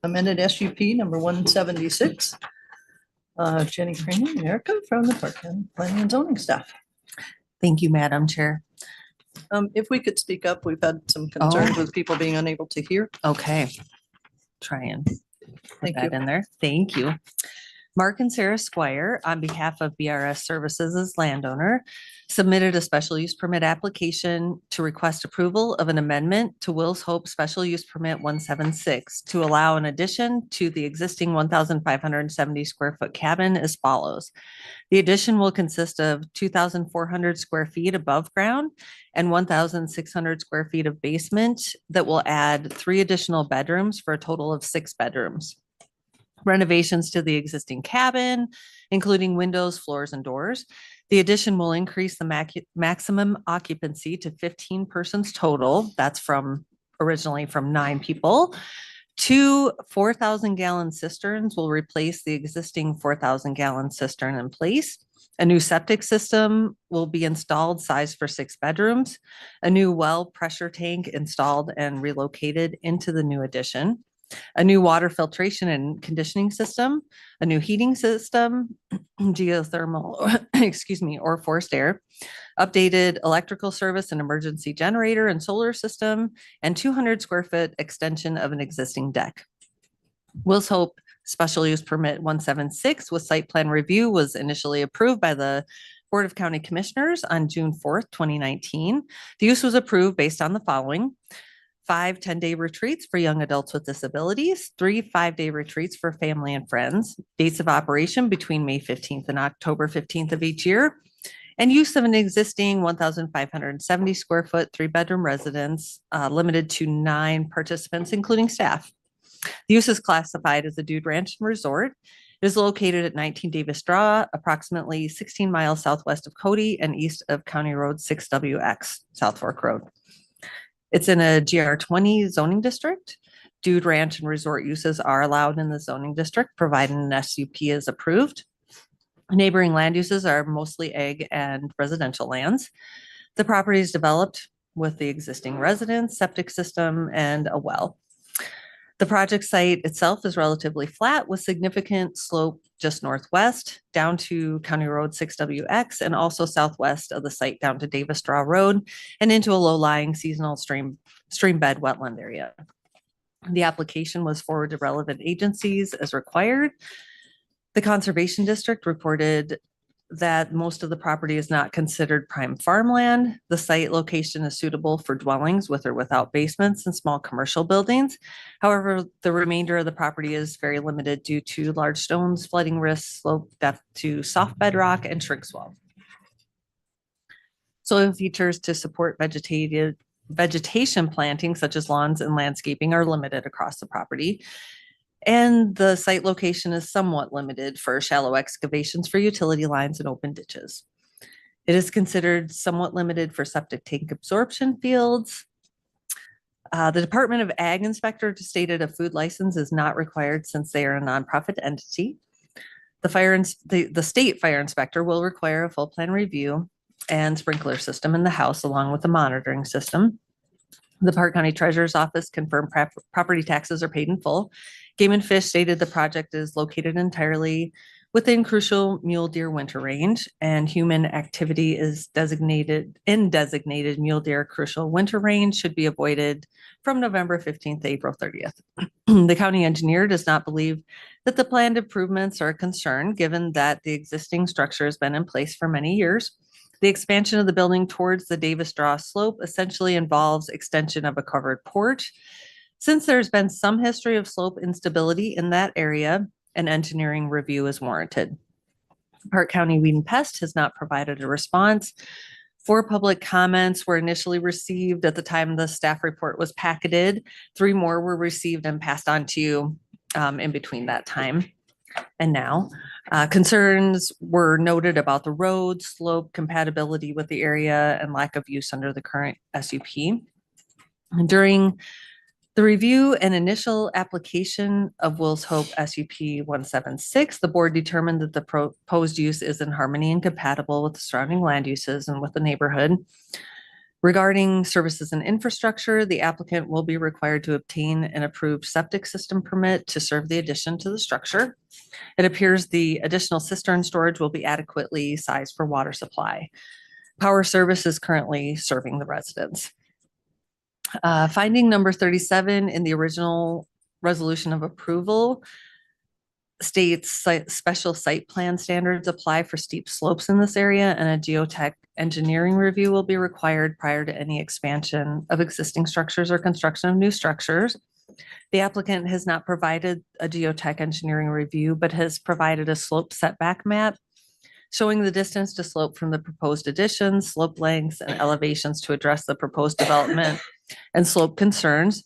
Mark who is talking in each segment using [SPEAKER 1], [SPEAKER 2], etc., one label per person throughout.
[SPEAKER 1] amended SUP number 176. Jenny Kramer and Erica from the Park County Planning and Zoning staff.
[SPEAKER 2] Thank you, Madam Chair.
[SPEAKER 1] If we could speak up, we've had some concerns with people being unable to hear.
[SPEAKER 2] Okay. Try and put
[SPEAKER 1] Thank
[SPEAKER 2] that
[SPEAKER 1] you.
[SPEAKER 2] in there. Thank you. Mark and Sarah Squire, on behalf of BRS Services as landowner, submitted a special use permit application to request approval of an amendment to Will's Hope Special Use Permit 176 to allow an addition to the existing 1,570 square foot cabin as follows. The addition will consist of 2,400 square feet above ground and 1,600 square feet of basement that will add 3 additional bedrooms for a total of 6 bedrooms. Renovations to the existing cabin, including windows, floors, and doors. The addition will increase the maximum occupancy to 15 persons total. That's originally from 9 people. 2 4,000-gallon cisterns will replace the existing 4,000-gallon cistern in place. A new septic system will be installed, sized for 6 bedrooms. A new well pressure tank installed and relocated into the new addition. A new water filtration and conditioning system, a new heating system, geothermal, or forced air, updated electrical service and emergency generator and solar system, and 200 square foot extension of an existing deck. Will's Hope Special Use Permit 176 with site plan review was initially approved by the Board of County Commissioners on June 4th, 2019. The use was approved based on the following: 5 10-day retreats for young adults with disabilities, 3 5-day retreats for family and friends, dates of operation between May 15th and October 15th of each year, and use of an existing 1,570 square foot 3-bedroom residence limited to 9 participants, including staff. The use is classified as a dude ranch and resort. It is located at 19 Davis Draw, approximately 16 miles southwest of Cody and east of County Road 6WX, South Fork Road. It's in a GR20 zoning district. Dude ranch and resort uses are allowed in the zoning district, provided an SUP is approved. Neighboring land uses are mostly ag and residential lands. The property is developed with the existing residence, septic system, and a well. The project site itself is relatively flat with significant slope just northwest down to County Road 6WX and also southwest of the site down to Davis Draw Road and into a low-lying seasonal stream bed wetland area. The application was forwarded to relevant agencies as required. The Conservation District reported that most of the property is not considered prime farmland. The site location is suitable for dwellings with or without basements and small commercial buildings. However, the remainder of the property is very limited due to large stones, flooding risks, slope depth to soft bedrock, and shrink swell. Soil features to support vegetation planting, such as lawns and landscaping, are limited across the property. And the site location is somewhat limited for shallow excavations for utility lines and open ditches. It is considered somewhat limited for septic tank absorption fields. The Department of Ag inspector stated a food license is not required since they are a nonprofit entity. The state fire inspector will require a full plan review and sprinkler system in the house along with a monitoring system. The Park County Treasurer's Office confirmed property taxes are paid in full. Game and Fish stated the project is located entirely within crucial mule deer winter range, and human activity is designated mule deer crucial winter range should be avoided from November 15th to April 30th. The county engineer does not believe that the planned improvements are a concern, given that the existing structure has been in place for many years. The expansion of the building towards the Davis Draw slope essentially involves extension of a covered porch. Since there's been some history of slope instability in that area, an engineering review is warranted. Park County Weed and Pest has not provided a response. 4 public comments were initially received at the time the staff report was packeted. 3 more were received and passed on to you in between that time and now. Concerns were noted about the road, slope, compatibility with the area, and lack of use under the current SUP. During the review and initial application of Will's Hope SUP 176, the board determined that the proposed use is in harmony and compatible with the surrounding land uses and with the neighborhood. Regarding services and infrastructure, the applicant will be required to obtain an approved septic system permit to serve the addition to the structure. It appears the additional cistern storage will be adequately sized for water supply. Power service is currently serving the residents. Finding number 37 in the original resolution of approval states special site plan standards apply for steep slopes in this area, and a geotech engineering review will be required prior to any expansion of existing structures or construction of new structures. The applicant has not provided a geotech engineering review, but has provided a slope setback map showing the distance to slope from the proposed additions, slope lengths, and elevations to address the proposed development and slope concerns.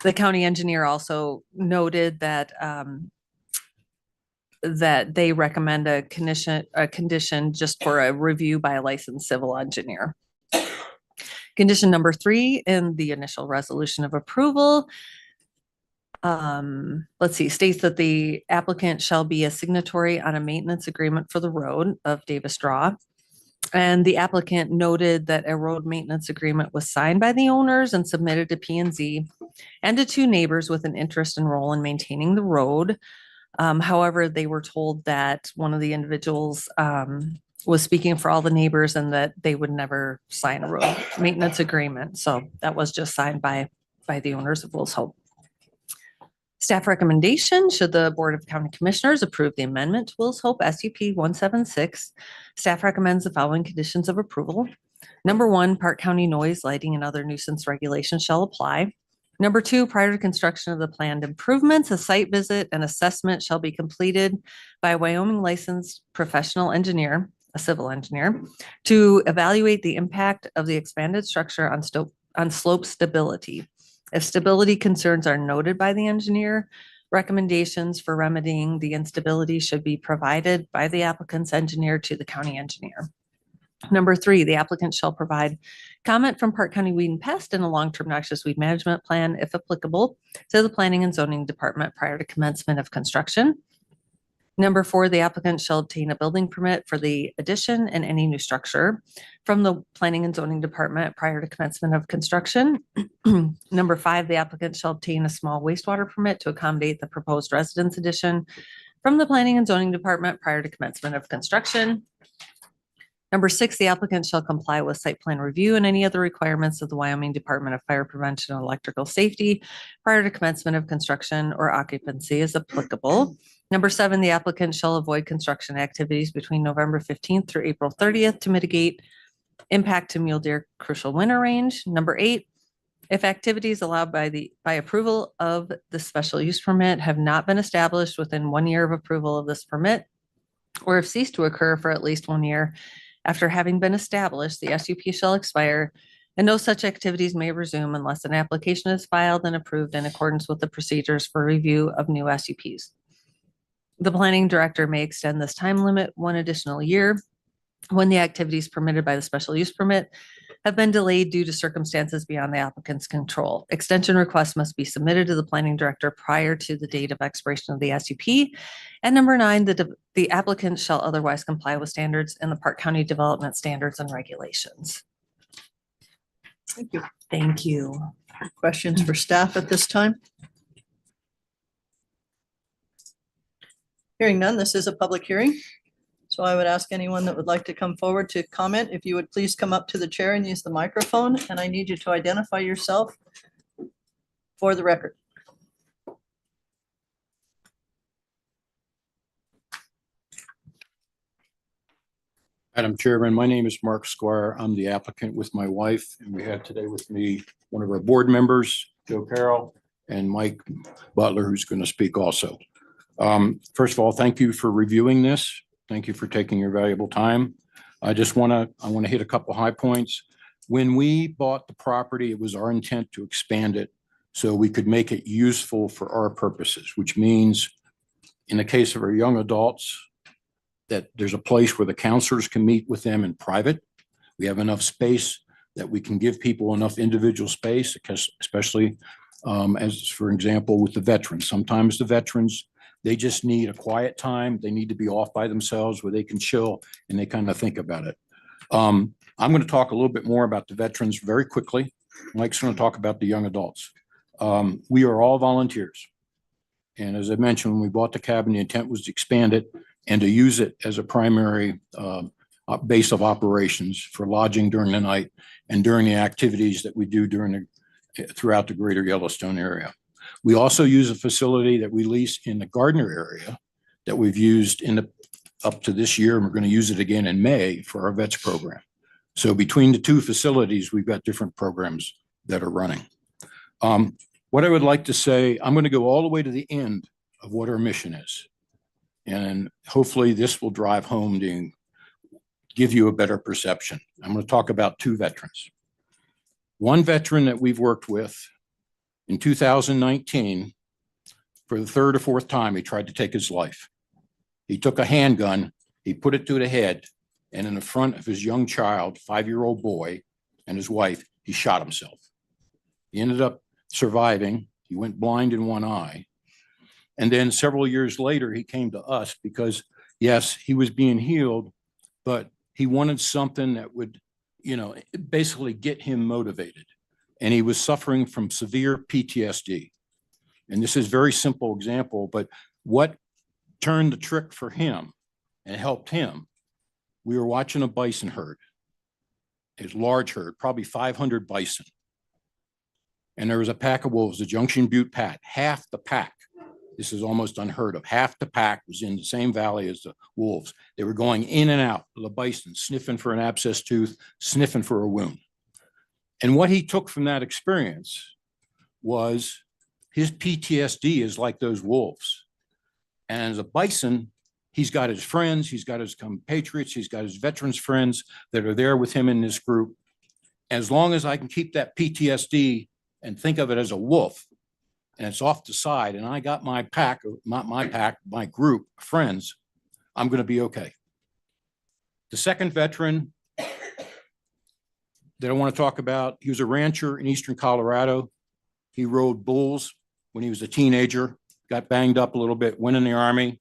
[SPEAKER 2] The county engineer also noted that that they recommend a condition just for a review by a licensed civil engineer. Condition number 3 in the initial resolution of approval, states that the applicant shall be a signatory on a maintenance agreement for the road of Davis Draw. And the applicant noted that a road maintenance agreement was signed by the owners and submitted to P&Z and to 2 neighbors with an interest and role in maintaining the road. However, they were told that one of the individuals was speaking for all the neighbors and that they would never sign a road maintenance agreement. So that was just signed by the owners of Will's Hope. Staff recommendation, should the Board of County Commissioners approve the amendment to Will's Hope SUP 176, staff recommends the following conditions of approval. Number 1, Park County noise, lighting, and other nuisance regulations shall apply. Number 2, prior to construction of the planned improvements, a site visit and assessment shall be completed by a Wyoming licensed professional engineer, a civil engineer, to evaluate the impact of the expanded structure on slope stability. If stability concerns are noted by the engineer, recommendations for remedying the instability should be provided by the applicant's engineer to the county engineer. Number 3, the applicant shall provide comment from Park County Weed and Pest and a long-term noxious weed management plan, if applicable, to the Planning and Zoning Department prior to commencement of construction. Number 4, the applicant shall obtain a building permit for the addition and any new structure from the Planning and Zoning Department prior to commencement of construction. Number 5, the applicant shall obtain a small wastewater permit to accommodate the proposed residence addition from the Planning and Zoning Department prior to commencement of construction. Number 6, the applicant shall comply with site plan review and any other requirements of the Wyoming Department of Fire Prevention and Electrical Safety prior to commencement of construction or occupancy as applicable. Number 7, the applicant shall avoid construction activities between November 15th through April 30th to mitigate impact to mule deer crucial winter range. Number 8, if activities allowed by approval of the special use permit have not been established within 1 year of approval of this permit, or have ceased to occur for at least 1 year after having been established, the SUP shall expire, and no such activities may resume unless an application is filed and approved in accordance with the procedures for review of new SUPs. The planning director may extend this time limit 1 additional year when the activities permitted by the special use permit have been delayed due to circumstances beyond the applicant's control. Extension requests must be submitted to the planning director prior to the date of expiration of the SUP. And number 9, the applicant shall otherwise comply with standards in the Park County Development Standards and Regulations.
[SPEAKER 1] Thank you.
[SPEAKER 2] Thank you.
[SPEAKER 1] Questions for staff at this time? Hearing none, this is a public hearing. So I would ask anyone that would like to come forward to comment, if you would please come up to the chair and use the microphone, and I need you to identify yourself for the record.
[SPEAKER 3] Madam Chairman, my name is Mark Squire. I'm the applicant with my wife, and we have today with me one of our board members, Joe Carroll, and Mike Butler, who's going to speak also. First of all, thank you for reviewing this. Thank you for taking your valuable time. I want to hit a couple high points. When we bought the property, it was our intent to expand it so we could make it useful for our purposes, which means in the case of our young adults, that there's a place where the counselors can meet with them in private. We have enough space that we can give people enough individual space, because especially as for example, with the veterans, sometimes the veterans, they just need a quiet time. They need to be off by themselves where they can chill and they kind of think about it. I'm going to talk a little bit more about the veterans very quickly. Mike's going to talk about the young adults. We are all volunteers. And as I mentioned, when we bought the cabin, the intent was to expand it and to use it as a primary base of operations for lodging during the night and during the activities that we do throughout the greater Yellowstone area. We also use a facility that we lease in the Gardner area that we've used up to this year, and we're going to use it again in May for our vets program. So between the two facilities, we've got different programs that are running. What I would like to say, I'm going to go all the way to the end of what our mission is. And hopefully this will drive home to give you a better perception. I'm going to talk about two veterans. One veteran that we've worked with in 2019, for the third or fourth time, he tried to take his life. He took a handgun, he put it to the head, and in the front of his young child, 5-year-old boy, and his wife, he shot himself. He ended up surviving. He went blind in one eye. And then several years later, he came to us because, yes, he was being healed, but he wanted something that would, basically get him motivated. And he was suffering from severe PTSD. And this is a very simple example, but what turned the trick for him and helped him, we were watching a bison herd, a large herd, probably 500 bison. And there was a pack of wolves, the Junction Butte pack, half the pack. This is almost unheard of. Half the pack was in the same valley as the wolves. They were going in and out of the bison, sniffing for an abscessed tooth, sniffing for a wound. And what he took from that experience was his PTSD is like those wolves. And as a bison, he's got his friends, he's got his compatriots, he's got his veterans friends that are there with him in this group. As long as I can keep that PTSD and think of it as a wolf, and it's off the side, and I got my pack, not my pack, my group of friends, I'm going to be okay. The second veteran that I want to talk about, he was a rancher in eastern Colorado. He rode bulls when he was a teenager, got banged up a little bit, went in the Army.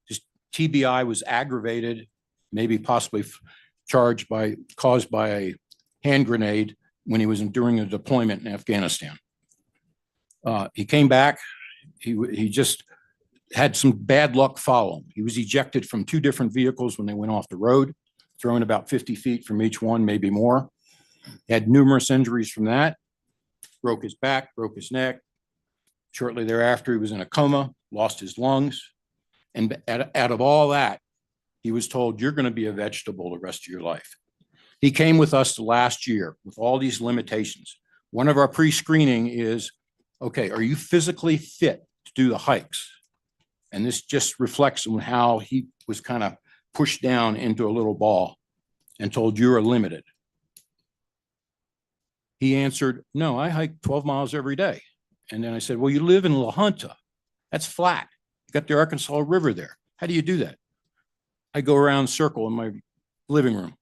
[SPEAKER 3] His TBI was aggravated, maybe possibly caused by a hand grenade when he was during a deployment in Afghanistan. He came back. He just had some bad luck follow him. He was ejected from 2 different vehicles when they went off the road, thrown about 50 feet from each one, maybe more. He had numerous injuries from that, broke his back, broke his neck. Shortly thereafter, he was in a coma, lost his lungs. And out of all that, he was told, you're going to be a vegetable the rest of your life. He came with us the last year with all these limitations. One of our pre-screening is, okay, are you physically fit to do the hikes? And this just reflects on how he was kind of pushed down into a little ball and told you are limited. He answered, no, I hike 12 miles every day. And then I said, well, you live in La Junta. That's flat. You got the Arkansas River there. How do you do that? I go around circle in my living room,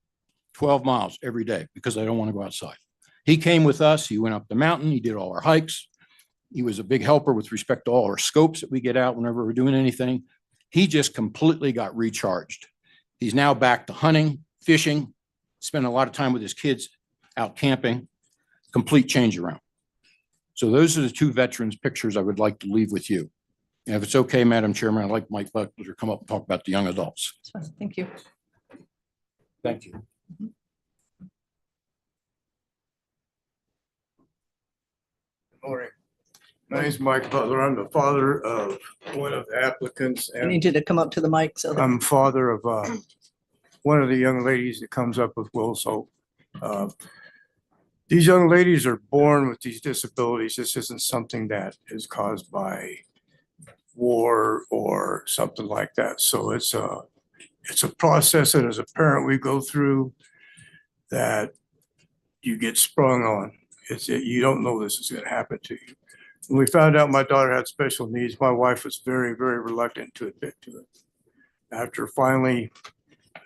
[SPEAKER 3] 12 miles every day because I don't want to go outside. He came with us. He went up the mountain. He did all our hikes. He was a big helper with respect to all our scopes that we get out whenever we're doing anything. He just completely got recharged. He's now back to hunting, fishing, spending a lot of time with his kids out camping, complete change around. So those are the 2 veterans pictures I would like to leave with you. And if it's okay, Madam Chairman, I'd like Mike Butler to come up and talk about the young adults.
[SPEAKER 1] Thank you.
[SPEAKER 3] Thank you.
[SPEAKER 4] Good morning. My name is Mike Butler. I'm the father of one of the applicants,
[SPEAKER 1] I
[SPEAKER 4] and
[SPEAKER 1] need you to come up to the mic so that
[SPEAKER 4] I'm father of one of the young ladies that comes up with Will's Hope. These young ladies are born with these disabilities. This isn't something that is caused by war or something like that. So it's a process that as a parent we go through that you get sprung on. You don't know this is going to happen to you. When we found out my daughter had special needs, my wife was very, very reluctant to admit to it. After finally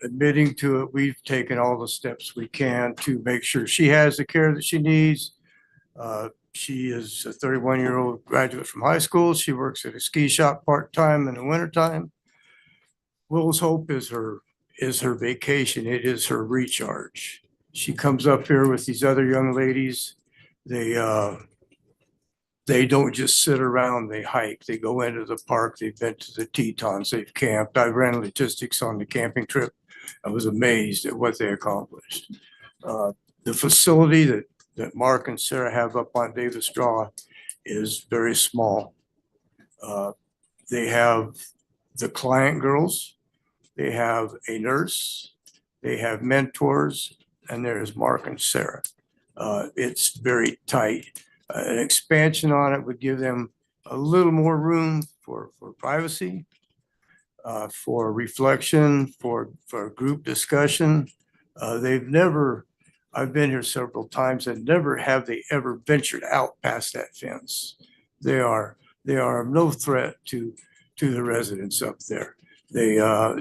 [SPEAKER 4] admitting to it, we've taken all the steps we can to make sure she has the care that she needs. She is a 31-year-old graduate from high school. She works at a ski shop part-time in the wintertime. Will's Hope is her is her vacation. It is her recharge. She comes up here with these other young ladies. They don't just sit around, they hike, they go into the park, they've been to the Tetons, they've camped. I ran logistics on the camping trip. I was amazed at what they accomplished. The facility that Mark and Sarah have up on Davis Draw is very small. They have the client girls, they have a nurse, they have mentors, and there's Mark and Sarah. It's very tight. An expansion on it would give them a little more room for privacy, for reflection, for group discussion. I've been here several times and never have they ever ventured out past that fence. They are of no threat to the residents up there.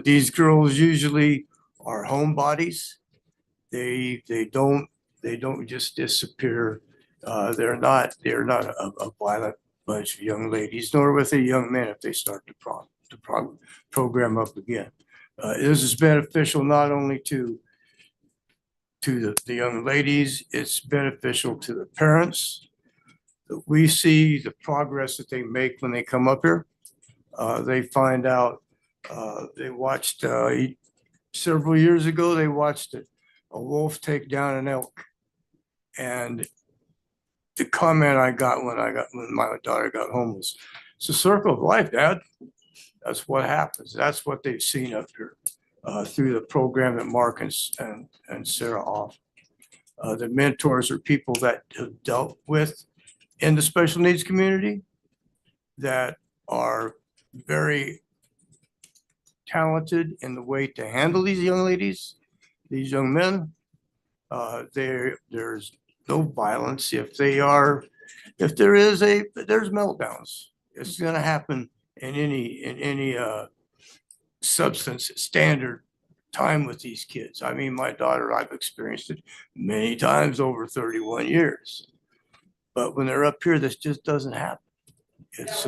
[SPEAKER 4] These girls usually are homebodies. They don't just disappear. They're not a violent bunch of young ladies, nor with the young men if they start to program up again. This is beneficial not only to the young ladies, it's beneficial to the parents. We see the progress that they make when they come up here. They find out, they watched, several years ago, they watched a wolf take down an elk. And the comment I got when my daughter got home was, "It's a circle of life, Dad." That's what happens. That's what they've seen up here through the program that Mark and Sarah offer. The mentors are people that have dealt with in the special needs community that are very talented in the way to handle these young ladies, these young men. There's no violence. There's meltdowns. It's going to happen in any substance standard time with these kids. I mean, my daughter, I've experienced it many times over 31 years. But when they're up here, this just doesn't happen. It's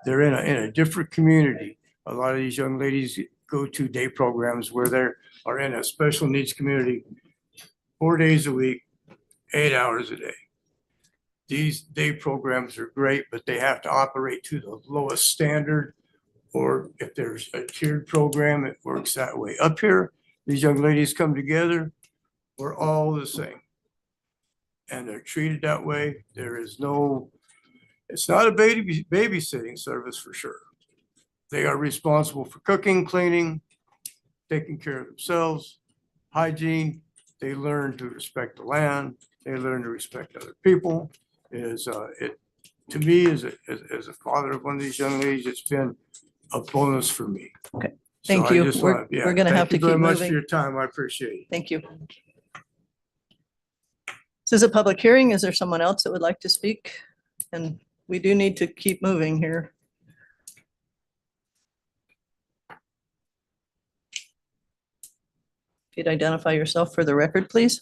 [SPEAKER 4] they're in a different community. A lot of these young ladies go to day programs where they are in a special needs community 4 days a week, 8 hours a day. These day programs are great, but they have to operate to the lowest standard. Or if there's a tiered program, it works that way. Up here, these young ladies come together, we're all the same. And they're treated that way. It's not a babysitting service for sure. They are responsible for cooking, cleaning, taking care of themselves, hygiene. They learn to respect the land. They learn to respect other people. To me, as a father of one of these young ladies, it's been a bonus for me.
[SPEAKER 1] Okay,
[SPEAKER 4] So
[SPEAKER 1] thank
[SPEAKER 4] I
[SPEAKER 1] you.
[SPEAKER 4] just
[SPEAKER 1] We're
[SPEAKER 4] wanna- yeah,
[SPEAKER 1] gonna have to
[SPEAKER 4] thank you very
[SPEAKER 1] keep
[SPEAKER 4] much for
[SPEAKER 1] moving.
[SPEAKER 4] your time. I appreciate it.
[SPEAKER 1] Thank you. This is a public hearing. Is there someone else that would like to speak? And we do need to keep moving here. If you'd identify yourself for the record, please.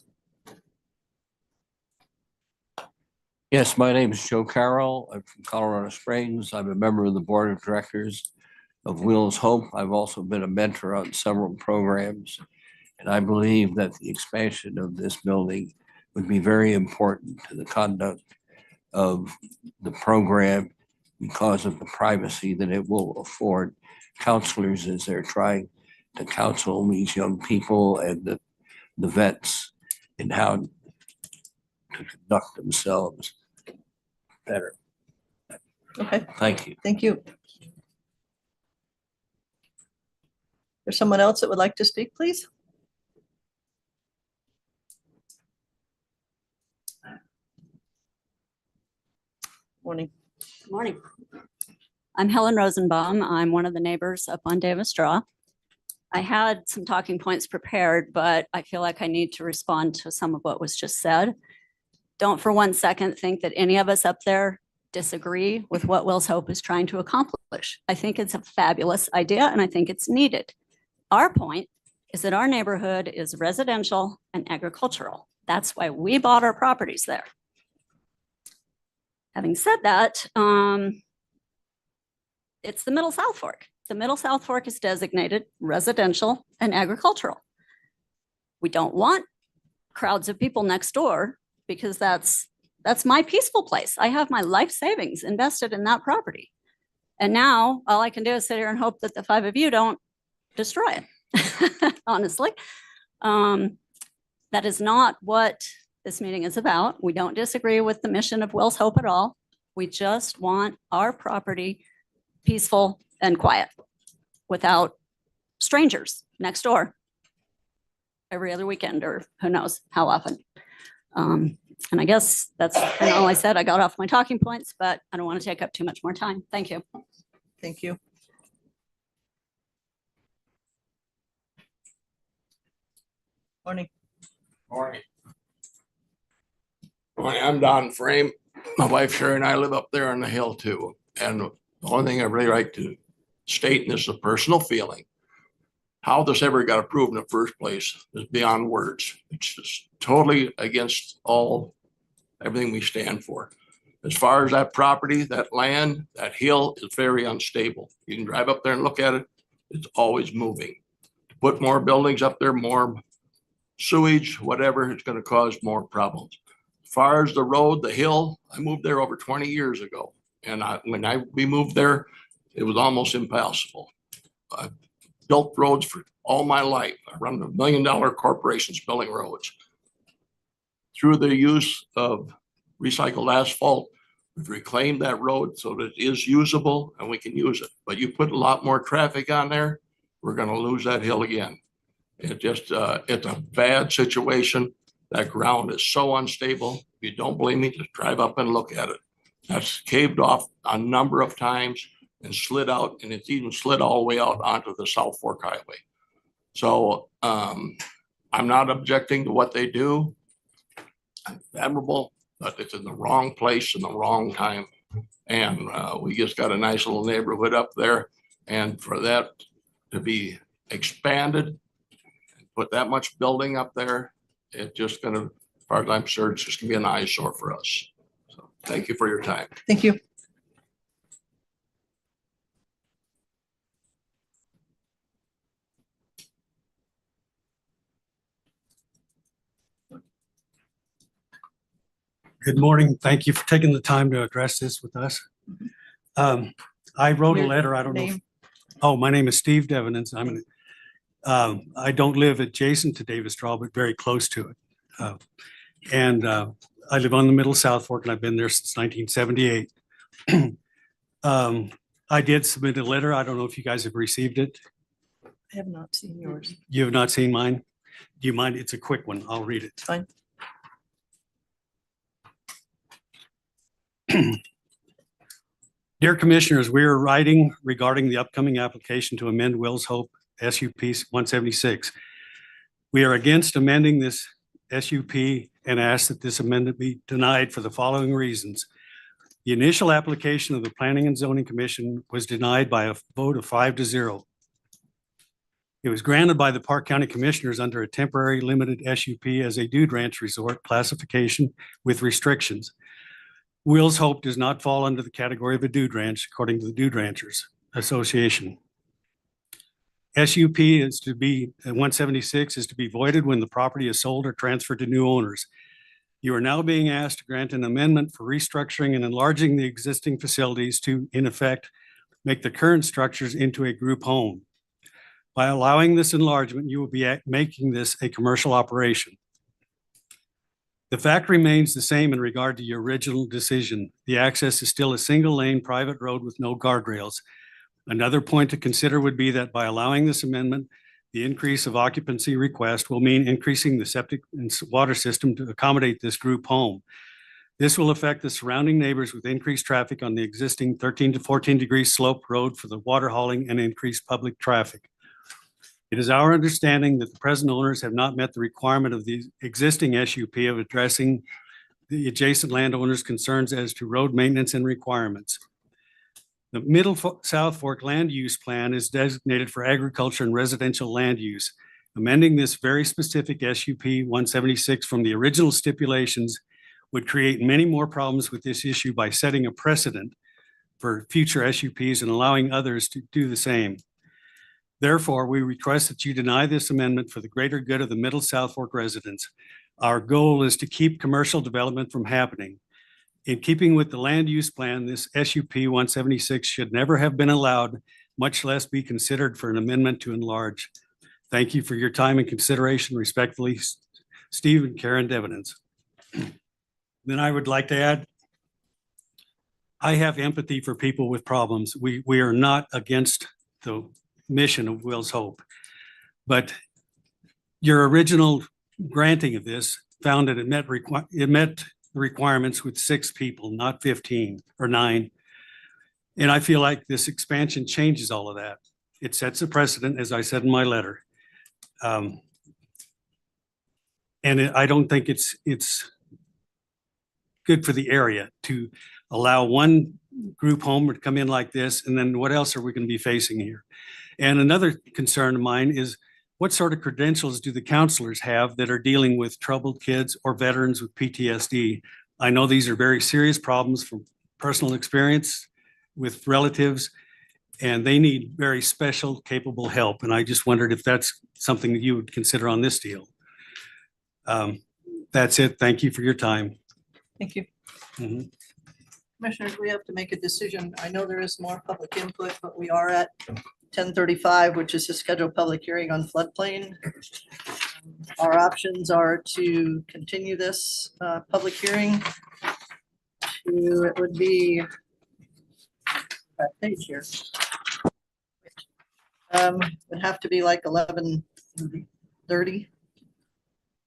[SPEAKER 5] Yes, my name is Joe Carroll. I'm from Colorado Springs. I'm a member of the Board of Directors of Wheels Hope. I've also been a mentor on several programs. And I believe that the expansion of this building would be very important to the conduct of the program because of the privacy that it will afford counselors as they're trying to counsel these young people and the vets in how to conduct themselves better.
[SPEAKER 1] Okay,
[SPEAKER 5] Thank you.
[SPEAKER 1] thank you. There's someone else that would like to speak, please? Morning.
[SPEAKER 6] Good morning. I'm Helen Rosenbaum. I'm one of the neighbors up on Davis Draw. I had some talking points prepared, but I feel like I need to respond to some of what was just said. Don't for one second think that any of us up there disagree with what Will's Hope is trying to accomplish. I think it's a fabulous idea and I think it's needed. Our point is that our neighborhood is residential and agricultural. That's why we bought our properties there. Having said that, it's the Middle South Fork. the Middle South Fork is designated residential and agricultural. We don't want crowds of people next door because that's my peaceful place. I have my life savings invested in that property. And now all I can do is sit here and hope that the five of you don't destroy it, honestly. That is not what this meeting is about. We don't disagree with the mission of Will's Hope at all. We just want our property peaceful and quiet without strangers next door every other weekend, or who knows how often. And I guess that's kind of all I said. I got off my talking points, but I don't want to take up too much more time. Thank you.
[SPEAKER 1] Thank you. Morning.
[SPEAKER 7] Morning. Morning, I'm Don Frame. My wife Sherry and I live up there on the hill too. And the only thing I really like to state, and this is a personal feeling, how this ever got approved in the first place is beyond words. It's just totally against everything we stand for. As far as that property, that land, that hill is very unstable. You can drive up there and look at it. It's always moving. To put more buildings up there, more sewage, whatever, it's going to cause more problems. As far as the road, the hill, I moved there over 20 years ago. And when we moved there, it was almost impossible. I built roads for all my life. I run $1 million corporations building roads. Through the use of recycled asphalt, we've reclaimed that road so that it is usable and we can use it. But you put a lot more traffic on there, we're going to lose that hill again. It just, it's a bad situation. That ground is so unstable. If you don't believe me, just drive up and look at it. That's caved off a number of times and slid out, and it's even slid all the way out onto the South Fork Highway. So I'm not objecting to what they do. It's admirable, but it's in the wrong place in the wrong time. And we just got a nice little neighborhood up there. And for that to be expanded, put that much building up there, it's just gonna, as far as I'm sure, it's just gonna be an eyesore for us. So thank you for your time.
[SPEAKER 1] Thank you.
[SPEAKER 8] Good morning. Thank you for taking the time to address this with us. I wrote a
[SPEAKER 1] Your
[SPEAKER 8] letter. I don't know.
[SPEAKER 1] name?
[SPEAKER 8] Oh, my name is Steve Devenance. I don't live adjacent to Davis Straw, but very close to it. I live on the Middle South Fork and I've been there since 1978. I did submit a letter. I don't know if you guys have received it.
[SPEAKER 1] I have not seen yours.
[SPEAKER 8] You have not seen mine? Do you mind? It's a quick one. I'll read it.
[SPEAKER 1] It's fine.
[SPEAKER 8] Dear Commissioners, we are writing regarding the upcoming application to amend Will's Hope SUP 176. We are against amending this SUP and ask that this amendment be denied for the following reasons. The initial application of the Planning and Zoning Commission was denied by a vote of 5-0. It was granted by the Park County Commissioners under a temporary limited SUP as a dude ranch resort classification with restrictions. Will's Hope does not fall under the category of a dude ranch, according to the Dude Ranchers Association. SUP is to be, 176 is to be voided when the property is sold or transferred to new owners. You are now being asked to grant an amendment for restructuring and enlarging the existing facilities to, in effect, make the current structures into a group home. By allowing this enlargement, you will be making this a commercial operation. The fact remains the same in regard to your original decision. The access is still a single lane private road with no guardrails. Another point to consider would be that by allowing this amendment, the increase of occupancy request will mean increasing the septic and water system to accommodate this group home. This will affect the surrounding neighbors with increased traffic on the existing 13 to 14 degree slope road for the water hauling and increased public traffic. It is our understanding that the present owners have not met the requirement of the existing SUP of addressing the adjacent landowners' concerns as to road maintenance and requirements. The Middle South Fork Land Use Plan is designated for agriculture and residential land use. Amending this very specific SUP 176 from the original stipulations would create many more problems with this issue by setting a precedent for future SUPs and allowing others to do the same. Therefore, we request that you deny this amendment for the greater good of the Middle South Fork residents. Our goal is to keep commercial development from happening. In keeping with the land use plan, this SUP 176 should never have been allowed, much less be considered for an amendment to enlarge. Thank you for your time and consideration. Respectfully, Steve and Karen Devenens. Then I would like to add, I have empathy for people with problems. We are not against the mission of Will's Hope, but your original granting of this found that it met the requirements with 6 people, not 15 or 9. And I feel like this expansion changes all of that. It sets a precedent, as I said in my letter. And I don't think it's good for the area to allow one group home to come in like this. And then what else are we going to be facing here? And another concern of mine is, what sort of credentials do the counselors have that are dealing with troubled kids or veterans with PTSD? I know these are very serious problems from personal experience with relatives, and they need very special, capable help. And I just wondered if that's something that you would consider on this deal. That's it. Thank you for your time.
[SPEAKER 1] Thank you.
[SPEAKER 8] Mhm.
[SPEAKER 1] Commissioners, we have to make a decision. I know there is more public input, but we are at 10:35, which is a scheduled public hearing on floodplain. Our options are to continue this public hearing to, it would be that page here. Would have to be like 11:30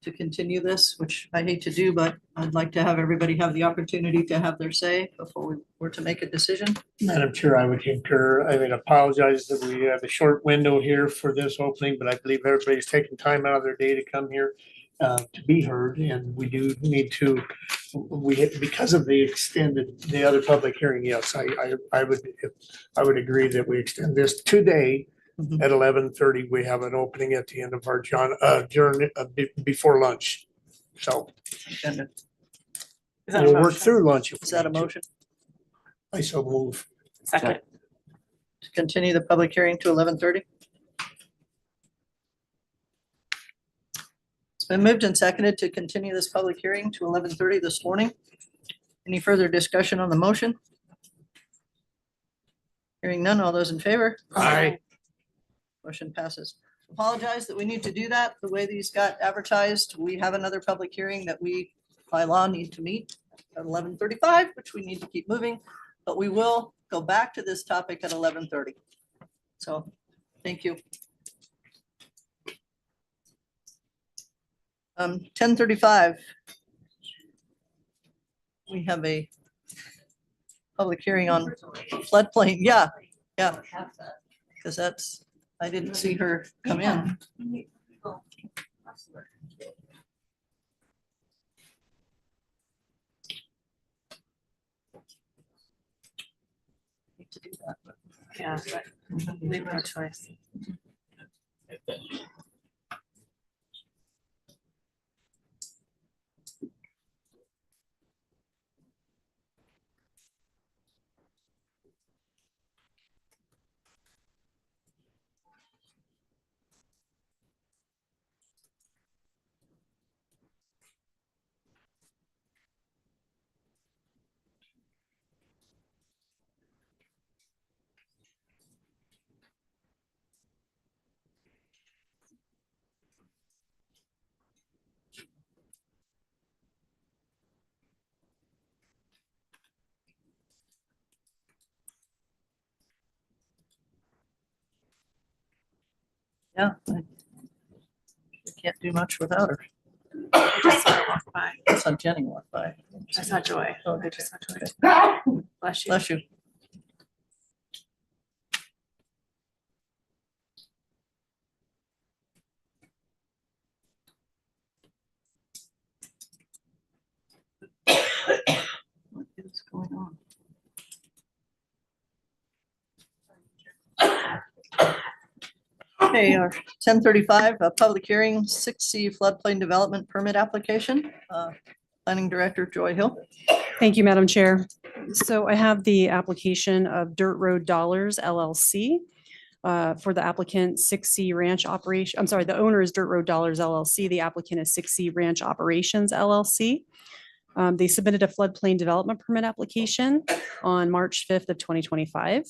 [SPEAKER 1] to continue this, which I hate to do, but I'd like to have everybody have the opportunity to have their say before we were to make a decision.
[SPEAKER 9] Madam Chair, I would concur. I would apologize that we have a short window here for this opening, but I believe everybody's taking time out of their day to come here to be heard, and we do need to, because of the other public hearing, yes, I would agree that we extend this today. At 11:30, we have an opening at the end of our before lunch. So
[SPEAKER 1] Agenda.
[SPEAKER 9] we'll work through lunch. if
[SPEAKER 1] Is
[SPEAKER 9] we
[SPEAKER 1] that a
[SPEAKER 9] need to.
[SPEAKER 1] motion
[SPEAKER 9] I so move.
[SPEAKER 10] Second.
[SPEAKER 1] to continue the public hearing to 11:30? It's been moved and seconded to continue this public hearing to 11:30 this morning. Any further discussion on the motion? Hearing none, all those in favor?
[SPEAKER 9] Aye.
[SPEAKER 1] Motion passes. Apologize that we need to do that. The way these got advertised, we have another public hearing that we by law need to meet at 11:35, which we need to keep moving, but we will go back to this topic at 11:30. So, thank you. 10:35. We have a public hearing on floodplain. Yeah, because that's, I didn't see her come in. Hate to do that, but
[SPEAKER 10] Yeah, but we have no choice.
[SPEAKER 1] yeah. We can't do much without her.
[SPEAKER 10] I just saw her walk by.
[SPEAKER 1] I saw Jenny walk by.
[SPEAKER 10] I saw Joy.
[SPEAKER 1] Oh,
[SPEAKER 10] I
[SPEAKER 1] did
[SPEAKER 10] just
[SPEAKER 1] you?
[SPEAKER 10] saw Joy. Bless you.
[SPEAKER 1] Bless you. What is going on? Okay, our 10:35, a public hearing, 6C floodplain development permit application. Planning Director Joy Hill.
[SPEAKER 11] Thank you, Madam Chair. So I have the application of Dirt Road Dollars LLC for the applicant 6C Ranch Operation. I'm sorry, the owner is Dirt Road Dollars LLC. The applicant is 6C Ranch Operations LLC. They submitted a floodplain development permit application on March 5th of 2025.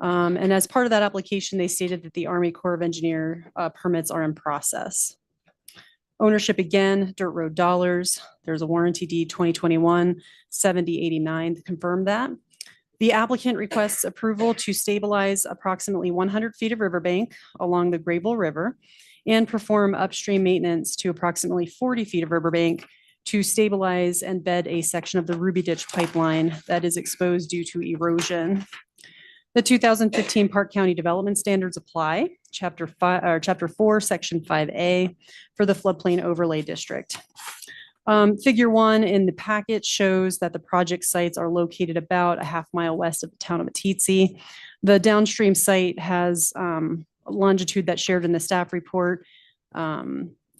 [SPEAKER 11] And as part of that application, they stated that the Army Corps of Engineer permits are in process. Ownership again, Dirt Road Dollars. There's a warranty deed 2021-7089 to confirm that. The applicant requests approval to stabilize approximately 100 feet of riverbank along the Grable River and perform upstream maintenance to approximately 40 feet of riverbank to stabilize and bed a section of the Ruby Ditch pipeline that is exposed due to erosion. The 2015 Park County Development Standards apply, Chapter 4, Section 5A for the floodplain overlay district. Figure 1 in the packet shows that the project sites are located about a half-mile west of the town of Meeteetse. The downstream site has longitude that's shared in the staff report.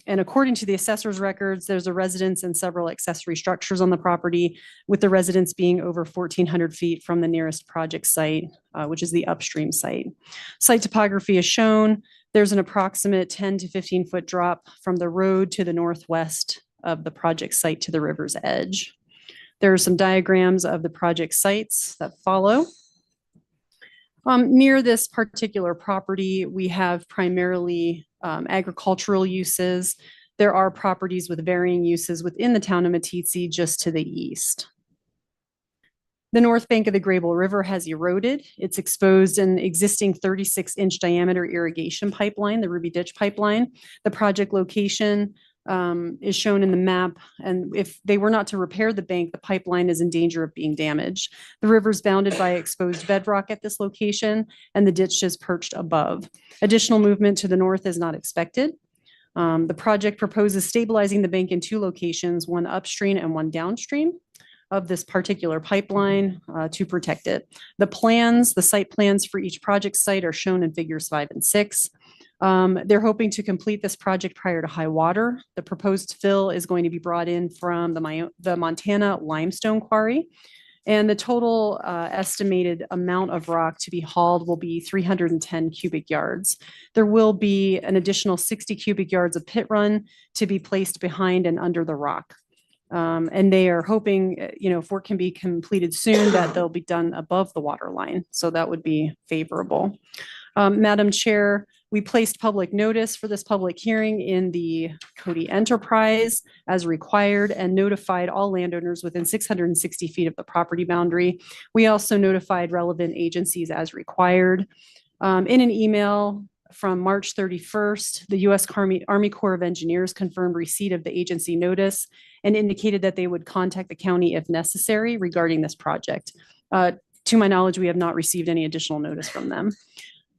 [SPEAKER 11] And according to the assessor's records, there's a residence and several accessory structures on the property, with the residence being over 1,400 feet from the nearest project site, which is the upstream site. Site topography is shown. There's an approximate 10 to 15 foot drop from the road to the northwest of the project site to the river's edge. There are some diagrams of the project sites that follow. Near this particular property, we have primarily agricultural uses. There are properties with varying uses within the town of Meeteetse just to the east. The north bank of the Grable River has eroded. It's exposed an existing 36-inch diameter irrigation pipeline, the Ruby Ditch pipeline. The project location is shown in the map, and if they were not to repair the bank, the pipeline is in danger of being damaged. The river is bounded by exposed bedrock at this location, and the ditch is perched above. Additional movement to the north is not expected. The project proposes stabilizing the bank in 2 locations, one upstream and one downstream of this particular pipeline to protect it. The site plans for each project site are shown in figures 5 and 6. They're hoping to complete this project prior to high water. The proposed fill is going to be brought in from the Montana limestone quarry. And the total estimated amount of rock to be hauled will be 310 cubic yards. There will be an additional 60 cubic yards of pit run to be placed behind and under the rock. And they are hoping, if work can be completed soon, that they'll be done above the water line. So that would be favorable. Madam Chair, we placed public notice for this public hearing in the Cody Enterprise as required and notified all landowners within 660 feet of the property boundary. We also notified relevant agencies as required. In an email from March 31st, the U.S. Army Corps of Engineers confirmed receipt of the agency notice and indicated that they would contact the county if necessary regarding this project. To my knowledge, we have not received any additional notice from them.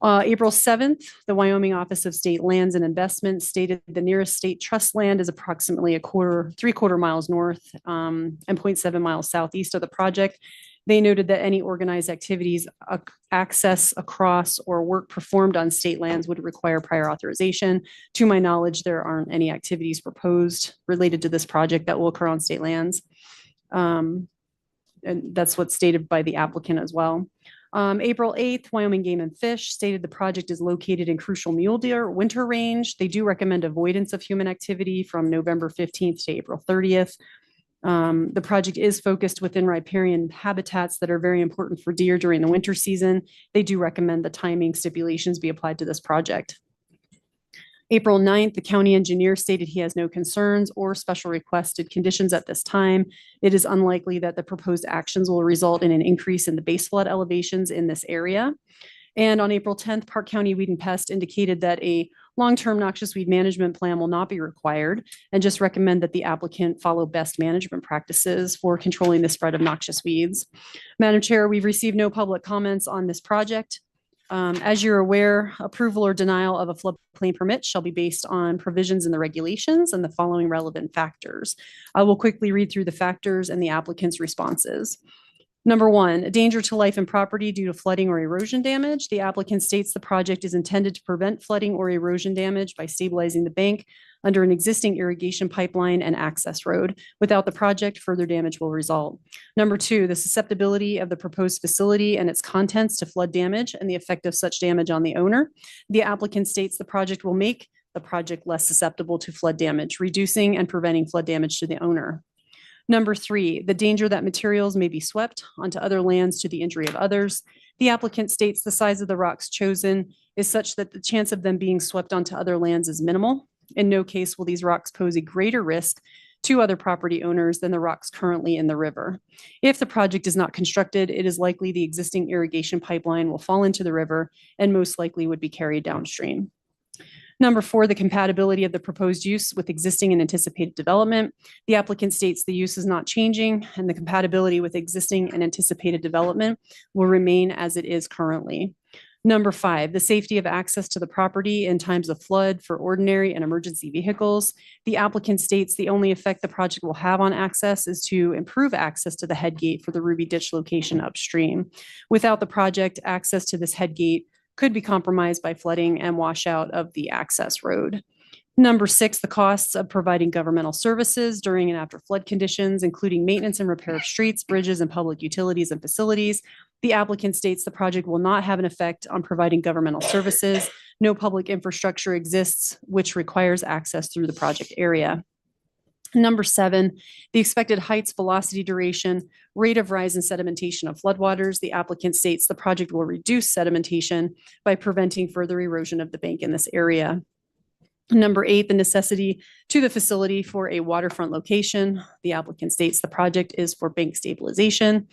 [SPEAKER 11] April 7th, the Wyoming Office of State Lands and Investments stated the nearest state trust land is approximately 3/4 miles north and 0.7 miles southeast of the project. They noted that any organized activities, access across or work performed on state lands would require prior authorization. To my knowledge, there aren't any activities proposed related to this project that will occur on state lands. And that's what's stated by the applicant as well. April 8th, Wyoming Game and Fish stated the project is located in crucial mule deer winter range. They do recommend avoidance of human activity from November 15th to April 30th. The project is focused within riparian habitats that are very important for deer during the winter season. They do recommend the timing stipulations be applied to this project. April 9th, the county engineer stated he has no concerns or special requested conditions at this time. It is unlikely that the proposed actions will result in an increase in the base flood elevations in this area. And on April 10th, Park County Weed and Pest indicated that a long-term noxious weed management plan will not be required and just recommend that the applicant follow best management practices for controlling the spread of noxious weeds. Madam Chair, we've received no public comments on this project. As you're aware, approval or denial of a floodplain permit shall be based on provisions in the regulations and the following relevant factors. I will quickly read through the factors and the applicant's responses. Number one, a danger to life and property due to flooding or erosion damage. The applicant states the project is intended to prevent flooding or erosion damage by stabilizing the bank under an existing irrigation pipeline and access road. Without the project, further damage will result. Number two, the susceptibility of the proposed facility and its contents to flood damage and the effect of such damage on the owner. The applicant states the project will make the project less susceptible to flood damage, reducing and preventing flood damage to the owner. Number three, the danger that materials may be swept onto other lands to the injury of others. The applicant states the size of the rocks chosen is such that the chance of them being swept onto other lands is minimal. In no case will these rocks pose a greater risk to other property owners than the rocks currently in the river. If the project is not constructed, it is likely the existing irrigation pipeline will fall into the river and most likely would be carried downstream. Number four, the compatibility of the proposed use with existing and anticipated development. The applicant states the use is not changing and the compatibility with existing and anticipated development will remain as it is currently. Number five, the safety of access to the property in times of flood for ordinary and emergency vehicles. The applicant states the only effect the project will have on access is to improve access to the head gate for the Ruby Ditch location upstream. Without the project, access to this head gate could be compromised by flooding and washout of the access road. Number six, the costs of providing governmental services during and after flood conditions, including maintenance and repair of streets, bridges, and public utilities and facilities. The applicant states the project will not have an effect on providing governmental services. No public infrastructure exists which requires access through the project area. Number seven, the expected heights, velocity, duration, rate of rise and sedimentation of floodwaters. The applicant states the project will reduce sedimentation by preventing further erosion of the bank in this area. Number eight, the necessity to the facility for a waterfront location. The applicant states the project is for bank stabilization.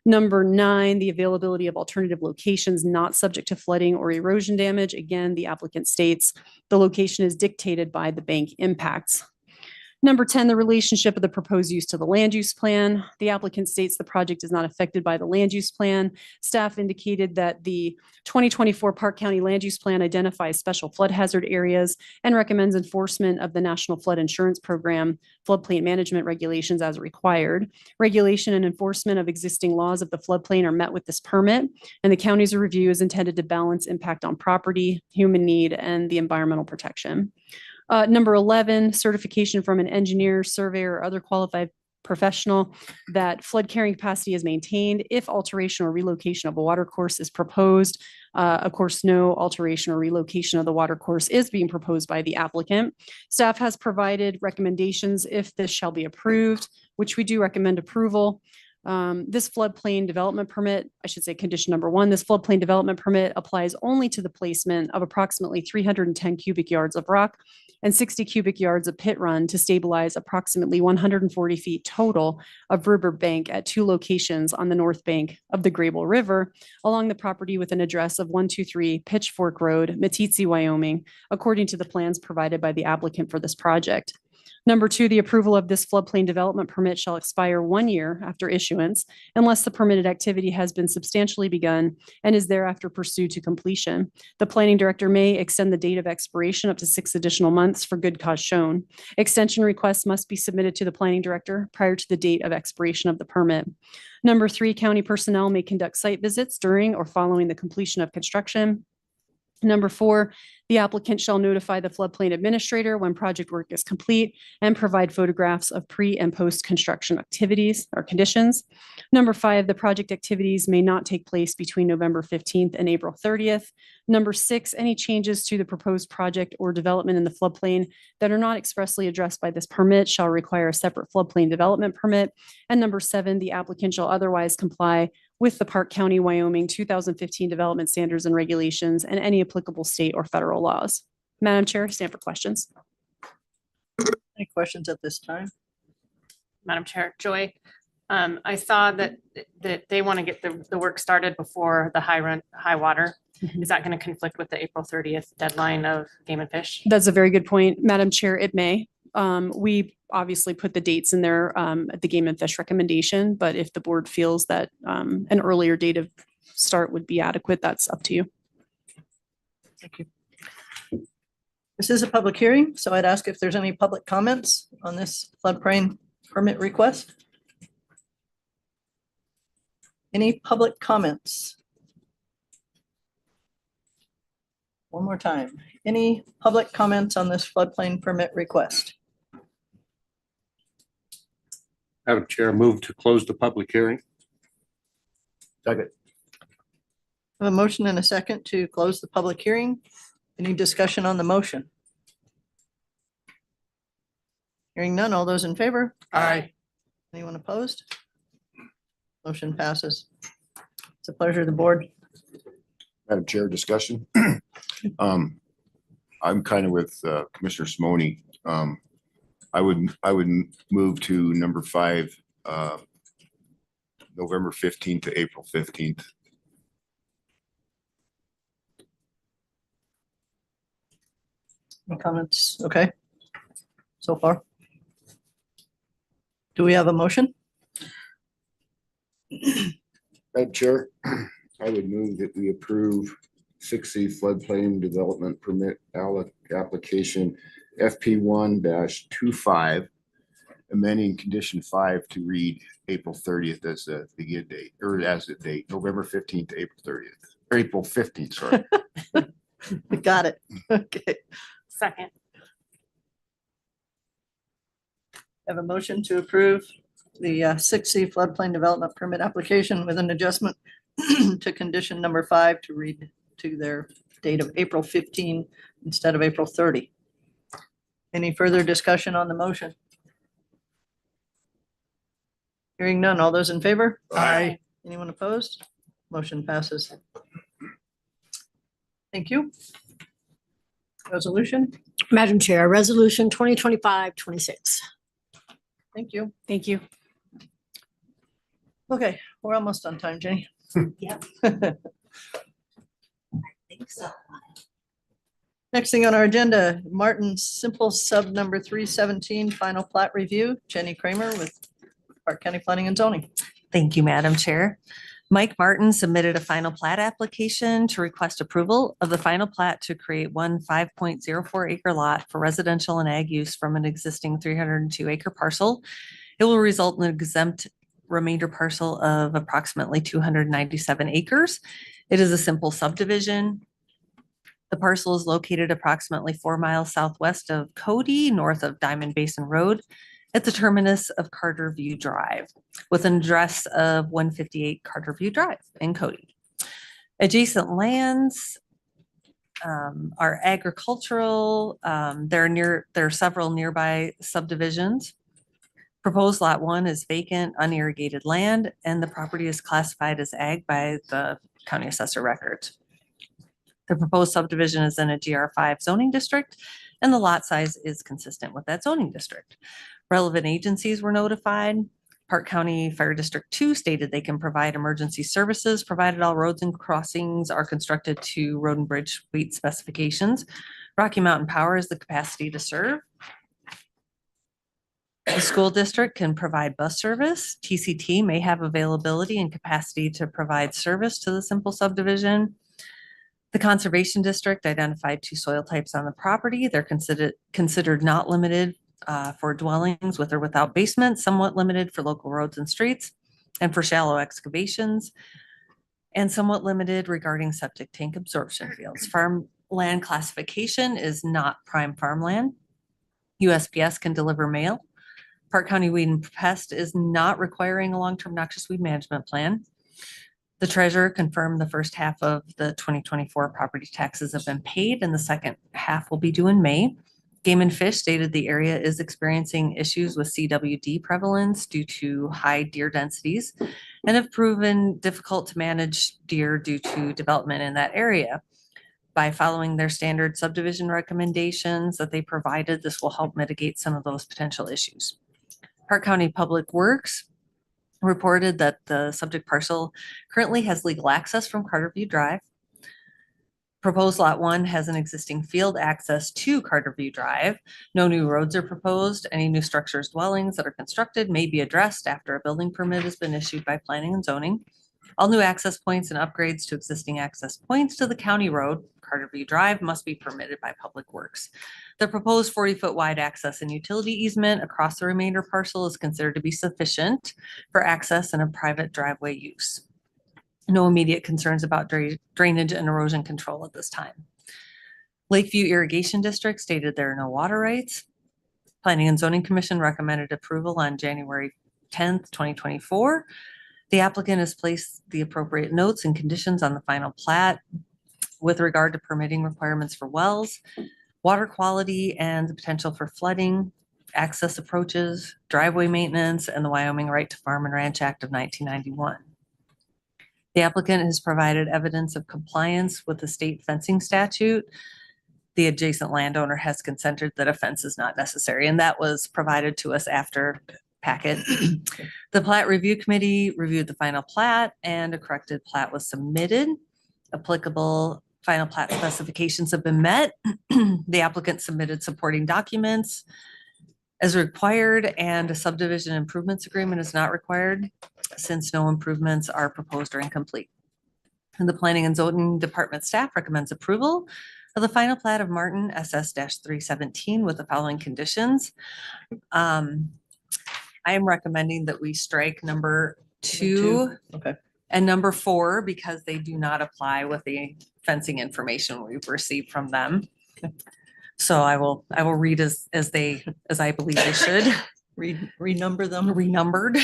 [SPEAKER 11] Number nine, the availability of alternative locations not subject to flooding or erosion damage. Again, the applicant states the location is dictated by the bank impacts. Number 10, the relationship of the proposed use to the land use plan. The applicant states the project is not affected by the land use plan. Staff indicated that the 2024 Park County Land Use Plan identifies special flood hazard areas and recommends enforcement of the National Flood Insurance Program floodplain management regulations as required. Regulation and enforcement of existing laws of the floodplain are met with this permit, and the county's review is intended to balance impact on property, human need, and the environmental protection. Number 11, certification from an engineer, surveyor, or other qualified professional that flood carrying capacity is maintained. If alteration or relocation of a water course is proposed, of course, no alteration or relocation of the water course is being proposed by the applicant. Staff has provided recommendations if this shall be approved, which we do recommend approval. This floodplain development permit, I should say condition number one, this floodplain development permit applies only to the placement of approximately 310 cubic yards of rock and 60 cubic yards of pit run to stabilize approximately 140 feet total of river bank at two locations on the north bank of the Grable River along the property with an address of 123 Pitchfork Road, Meeteetse, Wyoming, according to the plans provided by the applicant for this project. Number two, the approval of this floodplain development permit shall expire 1 year after issuance unless the permitted activity has been substantially begun and is thereafter pursued to completion. The planning director may extend the date of expiration up to 6 additional months for good cause shown. Extension requests must be submitted to the planning director prior to the date of expiration of the permit. Number three, county personnel may conduct site visits during or following the completion of construction. Number four, the applicant shall notify the floodplain administrator when project work is complete and provide photographs of pre and post-construction activities or conditions. Number five, the project activities may not take place between November 15th and April 30th. Number six, any changes to the proposed project or development in the floodplain that are not expressly addressed by this permit shall require a separate floodplain development permit. And number seven, the applicant shall otherwise comply with the Park County, Wyoming 2015 development standards and regulations and any applicable state or federal laws. Madam Chair, stand for questions.
[SPEAKER 1] Any questions at this time?
[SPEAKER 10] Madam Chair, Joy, I saw that they want to get the work started before the high water. Is that going to conflict with the April 30th deadline of Game and Fish?
[SPEAKER 11] That's a very good point, Madam Chair. It may. We obviously put the dates in there at the Game and Fish recommendation, but if the board feels that an earlier date of start would be adequate, that's up to you.
[SPEAKER 1] Thank you. This is a public hearing, so I'd ask if there's any public comments on this floodplain permit request. Any public comments? One more time. Any public comments on this floodplain permit request?
[SPEAKER 3] Madam Chair, move to close the public hearing. Second.
[SPEAKER 1] I have a motion and a second to close the public hearing. Any discussion on the motion? Hearing none. All those in favor?
[SPEAKER 7] Aye.
[SPEAKER 1] Anyone opposed? Motion passes. It's a pleasure of the board.
[SPEAKER 12] Madam Chair, discussion. I'm kind of with Commissioner Simone. I would move to number 5, November 15th to April 15th.
[SPEAKER 1] Any comments? Okay. So far. Do we have a motion?
[SPEAKER 12] Madam Chair, I would move that we approve 6C floodplain development permit application FP 1-25, amending condition 5 to read April 30th as the begin date, or as the date, November 15th to April 30th, or April 15th, sorry.
[SPEAKER 1] Got it. Okay.
[SPEAKER 10] Second.
[SPEAKER 1] Have a motion to approve the 6C floodplain development permit application with an adjustment to condition number 5 to read to their date of April 15 instead of April 30. Any further discussion on the motion? Hearing none. All those in favor?
[SPEAKER 7] Aye.
[SPEAKER 1] Anyone opposed? Motion passes. Thank you. Resolution?
[SPEAKER 13] Madam Chair, Resolution 2025-26.
[SPEAKER 1] Thank you.
[SPEAKER 11] Thank you.
[SPEAKER 1] Okay, we're almost on time, Jenny.
[SPEAKER 13] Yep.
[SPEAKER 1] Next thing on our agenda, Martin Simple Sub Number 317, Final Plat Review. Jenny Kramer with Park County Planning and Zoning.
[SPEAKER 2] Thank you, Madam Chair. Mike Martin submitted a final plat application to request approval of the final plat to create one 5.04 acre lot for residential and ag use from an existing 302 acre parcel. It will result in an exempt remainder parcel of approximately 297 acres. It is a simple subdivision. The parcel is located approximately 4 miles southwest of Cody, north of Diamond Basin Road, at the terminus of Carter View Drive, with an address of 158 Carter View Drive in Cody. Adjacent lands are agricultural. There are several nearby subdivisions. Proposed lot 1 is vacant, unirrigated land, and the property is classified as ag by the county assessor records. The proposed subdivision is in a GR5 zoning district, and the lot size is consistent with that zoning district. Relevant agencies were notified. Park County Fire District 2 stated they can provide emergency services provided all roads and crossings are constructed to road and bridge weight specifications. Rocky Mountain Power is the capacity to serve. The school district can provide bus service. TCT may have availability and capacity to provide service to the simple subdivision. The Conservation District identified 2 soil types on the property. They're considered not limited for dwellings with or without basements, somewhat limited for local roads and streets, and for shallow excavations, and somewhat limited regarding septic tank absorption fields. Farmland classification is not prime farmland. USPS can deliver mail. Park County Weed and Pest is not requiring a long-term noxious weed management plan. The treasurer confirmed the first half of the 2024 property taxes have been paid and the second half will be due in May. Game and Fish stated the area is experiencing issues with CWD prevalence due to high deer densities and have proven difficult to manage deer due to development in that area. By following their standard subdivision recommendations that they provided, this will help mitigate some of those potential issues. Park County Public Works reported that the subject parcel currently has legal access from Carter View Drive. Proposed lot 1 has an existing field access to Carter View Drive. No new roads are proposed. Any new structures, dwellings that are constructed may be addressed after a building permit has been issued by planning and zoning. All new access points and upgrades to existing access points to the county road, Carter View Drive, must be permitted by Public Works. The proposed 40-foot wide access and utility easement across the remainder parcel is considered to be sufficient for access and a private driveway use. No immediate concerns about drainage and erosion control at this time. Lakeview Irrigation District stated there are no water rights. Planning and Zoning Commission recommended approval on January 10th, 2024. The applicant has placed the appropriate notes and conditions on the final plat with regard to permitting requirements for wells, water quality, and the potential for flooding, access approaches, driveway maintenance, and the Wyoming Right to Farm and Ranch Act of 1991. The applicant has provided evidence of compliance with the state fencing statute. The adjacent landowner has consented that a fence is not necessary, and that was provided to us after packet. The plat review committee reviewed the final plat and a corrected plat was submitted. Applicable final plat specifications have been met. The applicant submitted supporting documents as required, and a subdivision improvements agreement is not required since no improvements are proposed or incomplete. And the Planning and Zoning Department staff recommends approval of the final plat of Martin SS-317 with the following conditions. I am recommending that we strike number two
[SPEAKER 1] Okay.
[SPEAKER 2] and number 4 because they do not apply with the fencing information we've received from them. So I will read as I believe they should.
[SPEAKER 1] Renumber them.
[SPEAKER 2] Renumbered.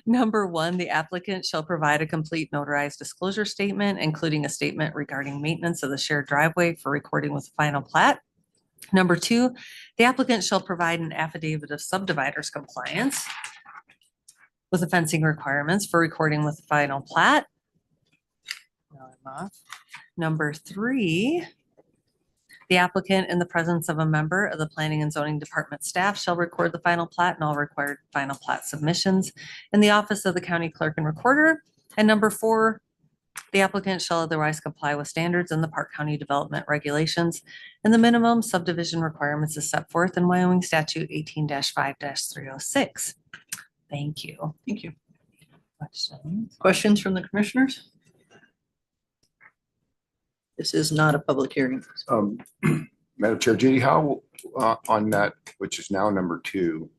[SPEAKER 2] Number 1, the applicant shall provide a complete notarized disclosure statement, including a statement regarding maintenance of the shared driveway for recording with the final plat. Number 2, the applicant shall provide an affidavit of subdivider's compliance with the fencing requirements for recording with the final plat. Number 3, the applicant, in the presence of a member of the Planning and Zoning Department staff, shall record the final plat and all required final plat submissions in the office of the county clerk and recorder. And number 4, the applicant shall otherwise comply with standards in the Park County Development Regulations and the minimum subdivision requirements as set forth in Wyoming Statute 18-5-306. Thank you.
[SPEAKER 1] Thank you.
[SPEAKER 2] Questions?
[SPEAKER 1] Questions from the commissioners? This is not a public hearing.
[SPEAKER 12] Madam Chair, Judy, how, on that, which is now number 2,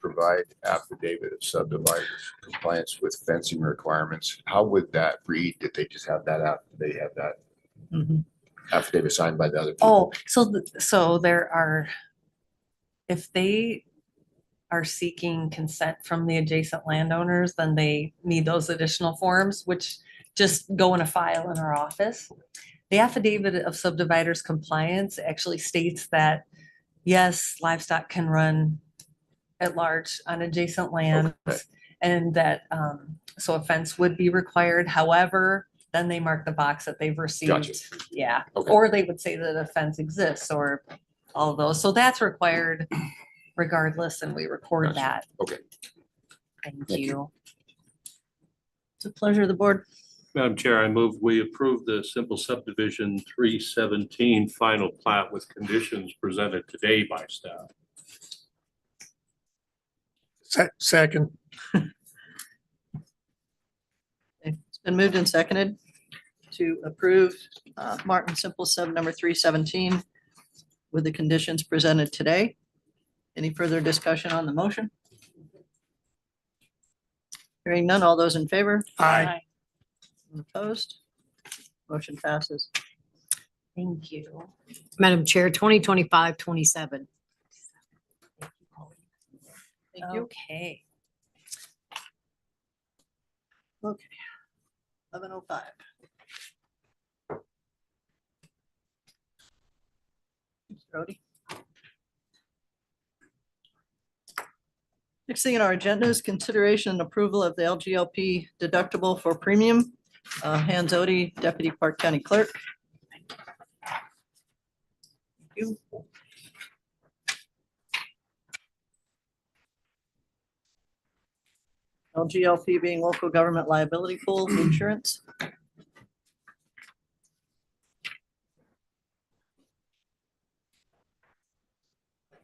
[SPEAKER 12] provide affidavit of subdividers compliance with fencing requirements, how would that read? Did they just have that out? They have that affidavit signed by the other people?
[SPEAKER 2] Oh, so there are, if they are seeking consent from the adjacent landowners, then they need those additional forms, which just go in a file in our office. The affidavit of subdividers compliance actually states that, yes, livestock can run at large on adjacent lands, and that, so a fence would be required. However, then they mark the box that they've received.
[SPEAKER 12] Gotcha.
[SPEAKER 2] Yeah,
[SPEAKER 12] Okay.
[SPEAKER 2] or they would say that a fence exists or all of those. So that's required regardless, and we record
[SPEAKER 12] Gotcha.
[SPEAKER 2] that.
[SPEAKER 12] Okay.
[SPEAKER 2] Thank
[SPEAKER 12] Thank
[SPEAKER 2] you.
[SPEAKER 1] It's a pleasure of the board.
[SPEAKER 14] Madam Chair, I move we approve the simple subdivision 317 final plat with conditions presented today by staff.
[SPEAKER 9] Second.
[SPEAKER 1] It's been moved and seconded to approve Martin Simple Sub number 317 with the conditions presented today. Any further discussion on the motion? Hearing none, all those in favor?
[SPEAKER 9] Aye.
[SPEAKER 1] Opposed? Motion passes.
[SPEAKER 2] Thank you.
[SPEAKER 13] Madam Chair, 2025-27.
[SPEAKER 1] Thank you.
[SPEAKER 2] Okay.
[SPEAKER 1] Okay. 11:05. Brody. Next thing in our agenda is consideration and approval of the LGLP deductible for premium. Hans Odie, Deputy Park County Clerk. Thank you. LGLP being local government liability pool insurance.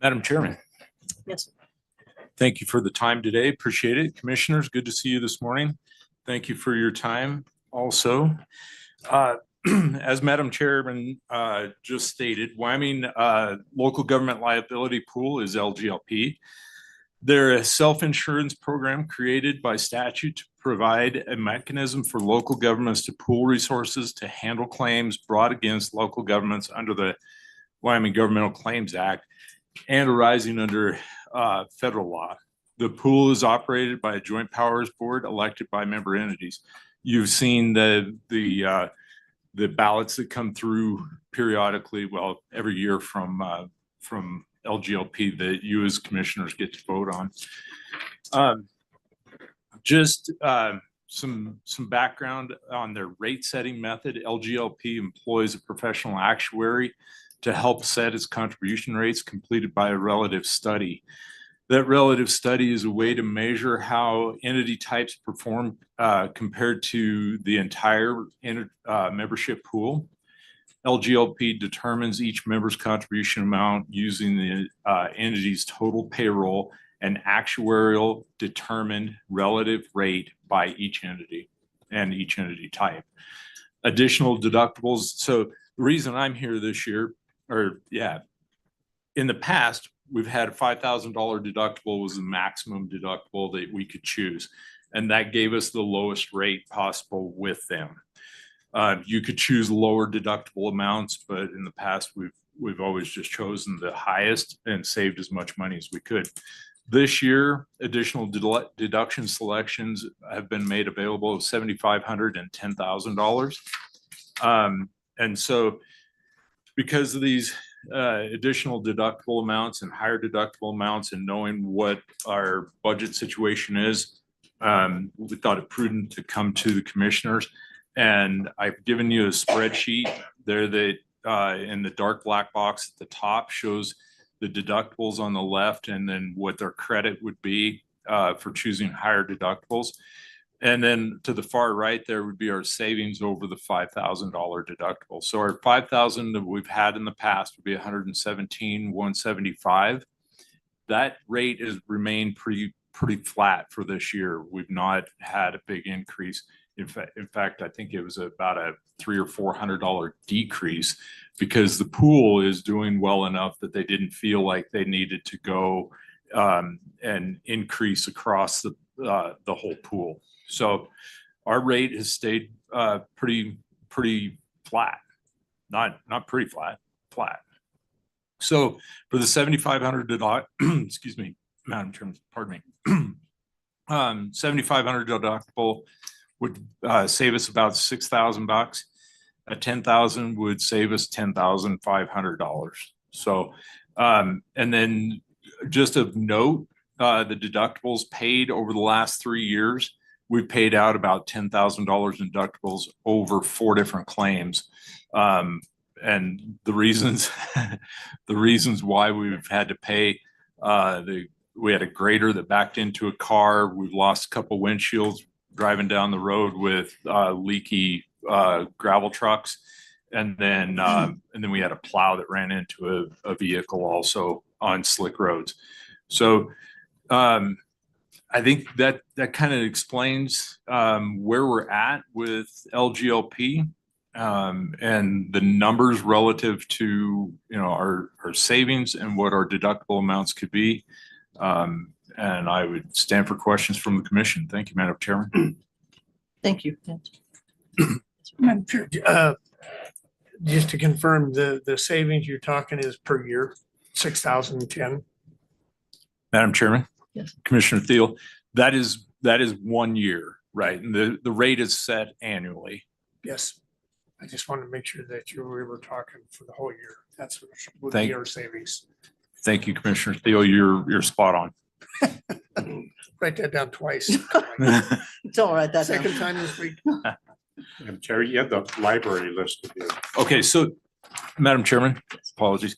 [SPEAKER 15] Madam Chairman,
[SPEAKER 1] Yes.
[SPEAKER 15] thank you for the time today. Appreciate it. Commissioners, good to see you this morning. Thank you for your time also. As Madam Chairman just stated, Wyoming local government liability pool is LGLP. They're a self-insurance program created by statute to provide a mechanism for local governments to pool resources to handle claims brought against local governments under the Wyoming Governmental Claims Act and arising under federal law. The pool is operated by a joint powers board elected by member entities. You've seen the ballots that come through periodically, well, every year from LGLP that you as commissioners get to vote on. Just some background on their rate setting method. LGLP employs a professional actuary to help set its contribution rates completed by a relative study. That relative study is a way to measure how entity types perform compared to the entire membership pool. LGLP determines each member's contribution amount using the entity's total payroll and actuarial determined relative rate by each entity and each entity type. Additional deductibles. So the reason I'm here this year, in the past, we've had a $5,000 deductible was the maximum deductible that we could choose. And that gave us the lowest rate possible with them. You could choose lower deductible amounts, but in the past, we've always just chosen the highest and saved as much money as we could. This year, additional deduction selections have been made available of $7,500 and $10,000. And so because of these additional deductible amounts and higher deductible amounts and knowing what our budget situation is, we thought it prudent to come to the commissioners. And I've given you a spreadsheet there that in the dark black box at the top shows the deductibles on the left and then what their credit would be for choosing higher deductibles. And then to the far right, there would be our savings over the $5,000 deductible. So our $5,000 that we've had in the past would be $117,175. That rate has remained pretty flat for this year. We've not had a big increase. In fact, I think it was about a $300 or $400 decrease because the pool is doing well enough that they didn't feel like they needed to go and increase across the whole pool. So our rate has stayed pretty flat, not pretty flat. So for the $7,500 excuse me, Madam Chairman, pardon me, $7,500 deductible would save us about $6,000. A $10,000 would save us $10,500. So and then just of note, the deductibles paid over the last 3 years, we've paid out about $10,000 in deductibles over 4 different claims. And the reasons why we've had to pay, we had a grader that backed into a car. We've lost a couple windshields driving down the road with leaky gravel trucks. And then we had a plow that ran into a vehicle also on slick roads. So I think that kind of explains where we're at with LGLP and the numbers relative to our savings and what our deductible amounts could be. And I would stand for questions from the commission. Thank you, Madam Chairman.
[SPEAKER 1] Thank you.
[SPEAKER 9] Madam Chair, just to confirm, the savings you're talking is per year, 6,010.
[SPEAKER 15] Madam Chairman.
[SPEAKER 1] Yes.
[SPEAKER 15] Commissioner Thiel, that is 1 year, right? And the rate is set annually.
[SPEAKER 9] Yes. I just wanted to make sure that we were talking for the whole year. That's what would
[SPEAKER 15] Thank-
[SPEAKER 9] be our savings.
[SPEAKER 15] Thank you, Commissioner Thiel. You're spot on.
[SPEAKER 9] Write that down twice.
[SPEAKER 1] Don't write that
[SPEAKER 9] Second
[SPEAKER 1] down.
[SPEAKER 9] time this week.
[SPEAKER 14] Madam Chair, you have the library listed here.
[SPEAKER 15] Okay, so Madam Chairman, apologies.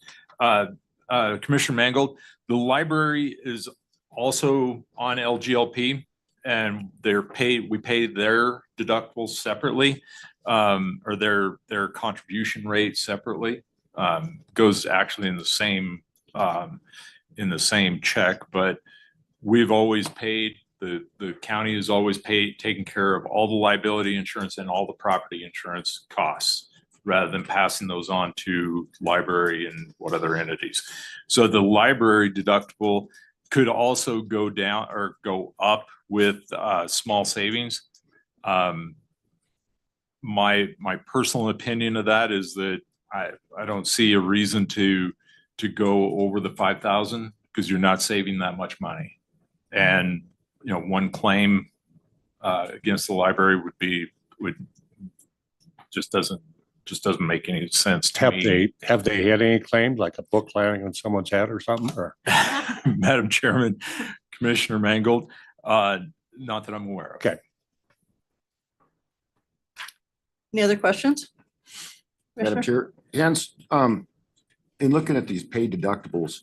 [SPEAKER 15] Commissioner Mangold, the library is also on LGLP and we pay their deductibles separately, or their contribution rate separately. Goes actually in the same check, but we've always paid, the county has always taken care of all the liability insurance and all the property insurance costs rather than passing those on to library and what other entities. So the library deductible could also go down or go up with small savings. My personal opinion of that is that I don't see a reason to go over the 5,000 because you're not saving that much money. And, you know, one claim against the library would just doesn't make any sense to me.
[SPEAKER 3] Have they had any claims, like a book landing on someone's head or something, or?
[SPEAKER 15] Madam Chairman, Commissioner Mangold, not that I'm aware of.
[SPEAKER 3] Okay.
[SPEAKER 1] Any other questions?
[SPEAKER 12] Madam
[SPEAKER 1] Commissioner?
[SPEAKER 12] Chair, Hans, in looking at these paid deductibles,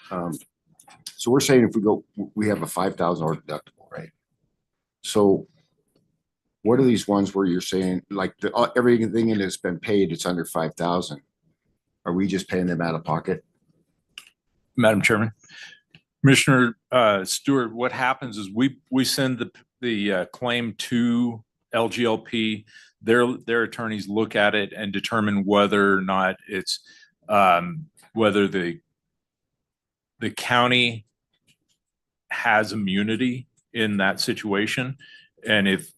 [SPEAKER 12] so we're saying if we have a $5,000 deductible, right? So what are these ones where you're saying like everything that has been paid, it's under 5,000? Are we just paying them out of pocket?
[SPEAKER 15] Madam Chairman, Commissioner Stewart, what happens is we send the claim to LGLP. Their attorneys look at it and determine whether or not it's whether the county has immunity in that situation. And if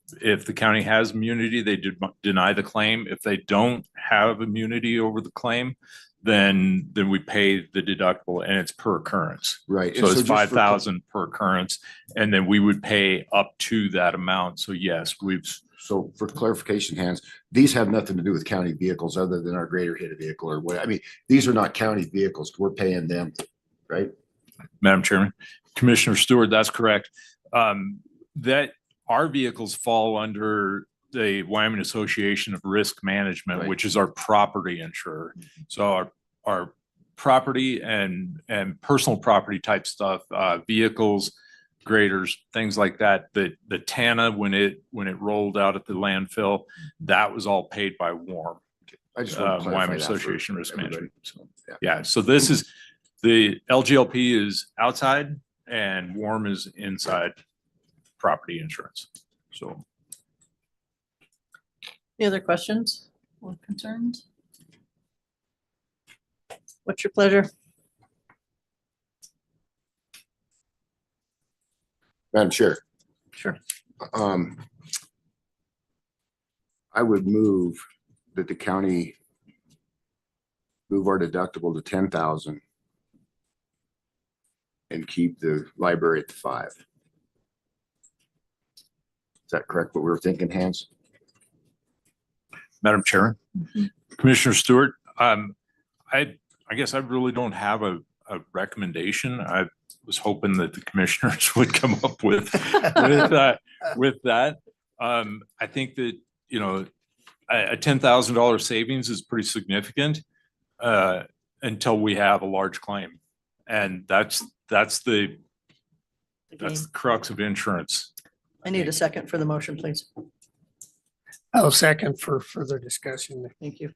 [SPEAKER 15] the county has immunity, they deny the claim. If they don't have immunity over the claim, then we pay the deductible, and it's per occurrence.
[SPEAKER 12] Right.
[SPEAKER 15] So it's 5,000 per occurrence, and then we would pay up to that amount. So yes,
[SPEAKER 12] So for clarification, Hans, these have nothing to do with county vehicles other than our greater hit vehicle or what? I mean, these are not county vehicles. We're paying them, right?
[SPEAKER 15] Madam Chairman, Commissioner Stewart, that's correct. That our vehicles fall under the Wyoming Association of Risk Management, which is our property insurer. So our property and personal property type stuff, vehicles, graders, things like that. The TANA, when it rolled out at the landfill, that was all paid by WARM.
[SPEAKER 12] I just want to clarify
[SPEAKER 15] Wyoming
[SPEAKER 12] that for
[SPEAKER 15] Association of Risk
[SPEAKER 12] everybody.
[SPEAKER 15] Management. So, yeah. So this is the LGLP is outside and WARM is inside property insurance. So.
[SPEAKER 1] Any other questions or concerns? What's your pleasure?
[SPEAKER 12] Madam Chair.
[SPEAKER 1] Sure.
[SPEAKER 12] I would move that the county move our deductible to 10,000 and keep the library at 5. Is that correct? What we were thinking, Hans?
[SPEAKER 15] Madam Chair, Commissioner Stewart, I guess I really don't have a recommendation. I was hoping that the commissioners would come up with that. I think that, you know, a $10,000 savings is pretty significant until we have a large claim, and that's the crux of insurance.
[SPEAKER 1] I need a second for the motion, please.
[SPEAKER 9] I'll second for further discussion.
[SPEAKER 1] Thank you.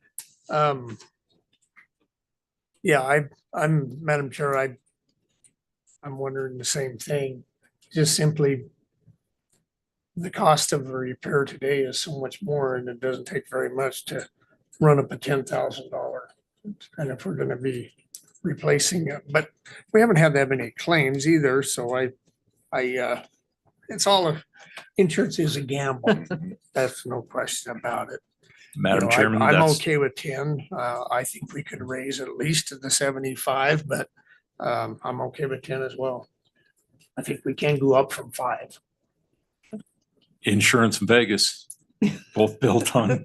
[SPEAKER 9] Yeah, I'm Madam Chair, I'm wondering the same thing. Just simply the cost of a repair today is so much more, and it doesn't take very much to run up a $10,000. And if we're gonna be replacing it, but we haven't had that many claims either, so it's all insurance is a gamble. That's no question about it.
[SPEAKER 15] Madam Chairman,
[SPEAKER 9] I'm
[SPEAKER 15] that's
[SPEAKER 9] okay with 10. I think we could raise at least to the 75, but I'm okay with 10 as well. I think we can go up from 5.
[SPEAKER 15] insurance in Vegas, both built on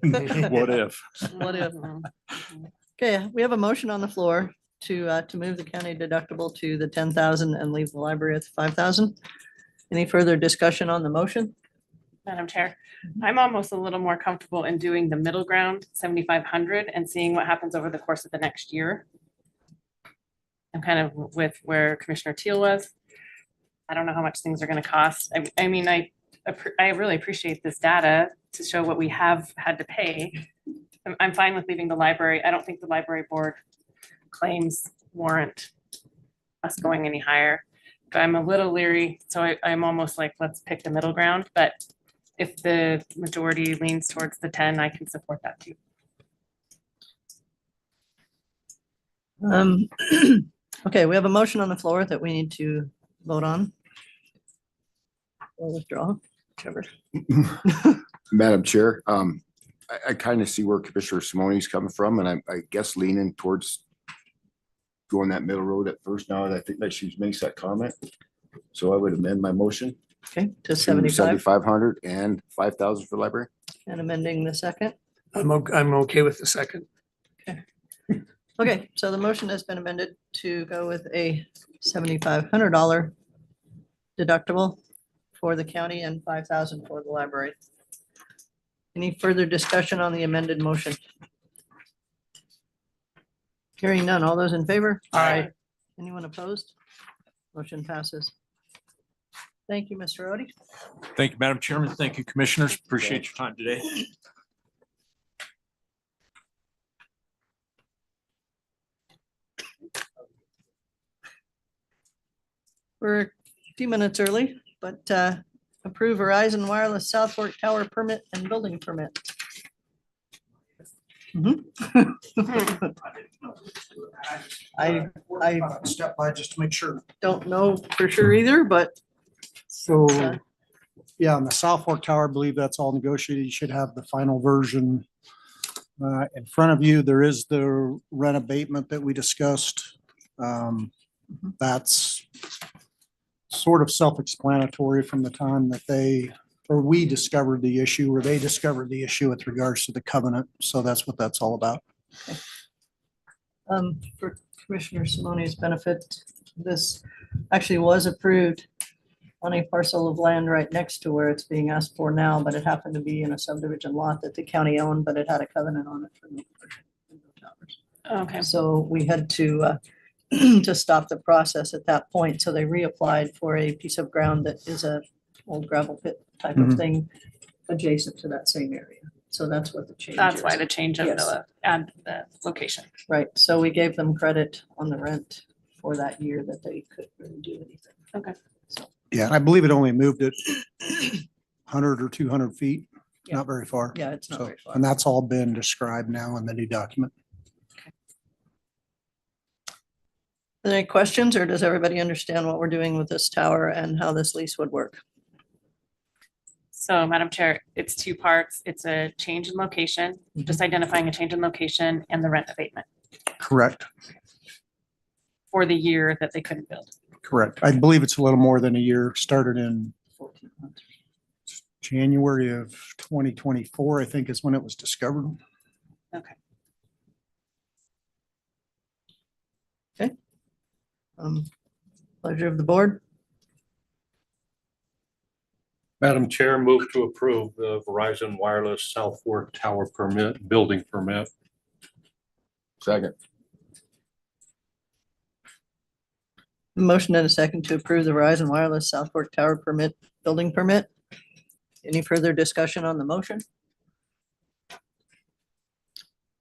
[SPEAKER 15] what if.
[SPEAKER 1] What if? Okay, we have a motion on the floor to move the county deductible to the 10,000 and leave the library at 5,000. Any further discussion on the motion?
[SPEAKER 10] Madam Chair, I'm almost a little more comfortable in doing the middle ground, 7,500, and seeing what happens over the course of the next year. I'm kind of with where Commissioner Teal was. I don't know how much things are going to cost. I mean, I really appreciate this data to show what we have had to pay. I'm fine with leaving the library. I don't think the library board claims warrant us going any higher. But I'm a little leery, so I'm almost like, let's pick the middle ground. But if the majority leans towards the 10, I can support that too.
[SPEAKER 1] Okay, we have a motion on the floor that we need to vote on? Or withdraw, whichever.
[SPEAKER 12] Madam Chair, I kind of see where Commissioner Simone's coming from, and I guess leaning towards going that middle road at first now, and I think that she makes that comment. So I would amend my motion
[SPEAKER 1] Okay, to
[SPEAKER 12] to
[SPEAKER 1] 75
[SPEAKER 12] 7,500 and 5,000 for library.
[SPEAKER 1] and amending the second.
[SPEAKER 9] I'm okay with the second.
[SPEAKER 1] Okay, so the motion has been amended to go with a $7,500 deductible for the county and 5,000 for the library. Any further discussion on the amended motion? Hearing none. All those in favor?
[SPEAKER 9] Aye.
[SPEAKER 1] Anyone opposed? Motion passes. Thank you, Mr. Odie.
[SPEAKER 15] Thank you, Madam Chairman. Thank you, commissioners. Appreciate your time today.
[SPEAKER 1] We're a few minutes early, but approve Verizon Wireless South Fork Tower permit and building permit. Mhm. I
[SPEAKER 16] Step by just to make sure.
[SPEAKER 1] don't know for sure either, but
[SPEAKER 16] So,
[SPEAKER 1] uh,
[SPEAKER 16] yeah, on the South Fork Tower, I believe that's all negotiated. You should have the final version in front of you. There is the rent abatement that we discussed. That's sort of self-explanatory from the time that we discovered the issue, or they discovered the issue with regards to the covenant. So that's what that's all about.
[SPEAKER 1] for Commissioner Simone's benefit, this actually was approved on a parcel of land right next to where it's being asked for now, but it happened to be in a subdivision lot that the county owned, but it had a covenant on it for no towers.
[SPEAKER 10] Okay.
[SPEAKER 1] So we had to to stop the process at that point. So they reapplied for a piece of ground that is a old gravel pit type of
[SPEAKER 16] Mhm.
[SPEAKER 1] thing adjacent to that same area. So that's what the change is.
[SPEAKER 10] That's why the change of
[SPEAKER 1] Yes.
[SPEAKER 10] the location.
[SPEAKER 1] Right, so we gave them credit on the rent for that year that they couldn't really do anything.
[SPEAKER 10] Okay.
[SPEAKER 16] Yeah, and I believe it only moved it 100 or 200 feet,
[SPEAKER 1] Yeah.
[SPEAKER 16] not very far.
[SPEAKER 1] Yeah, it's not
[SPEAKER 16] So,
[SPEAKER 1] very far.
[SPEAKER 16] and that's all been described now in the new document.
[SPEAKER 1] Are there any questions, or does everybody understand what we're doing with this tower and how this lease would work?
[SPEAKER 10] So Madam Chair, it's two parts. It's a change in location, just identifying a change in location and the rent abatement
[SPEAKER 16] Correct,
[SPEAKER 10] for the year that they couldn't build.
[SPEAKER 16] correct. I believe it's a little more than a year, started in
[SPEAKER 1] 14 months.
[SPEAKER 16] January of 2024, I think is when it was discovered.
[SPEAKER 10] Okay.
[SPEAKER 1] Pleasure of the board.
[SPEAKER 14] Madam Chair, move to approve the Verizon Wireless South Fork Tower permit, building permit.
[SPEAKER 12] Second.
[SPEAKER 1] Motion and a second to approve the Verizon Wireless South Fork Tower permit, building permit. Any further discussion on the motion?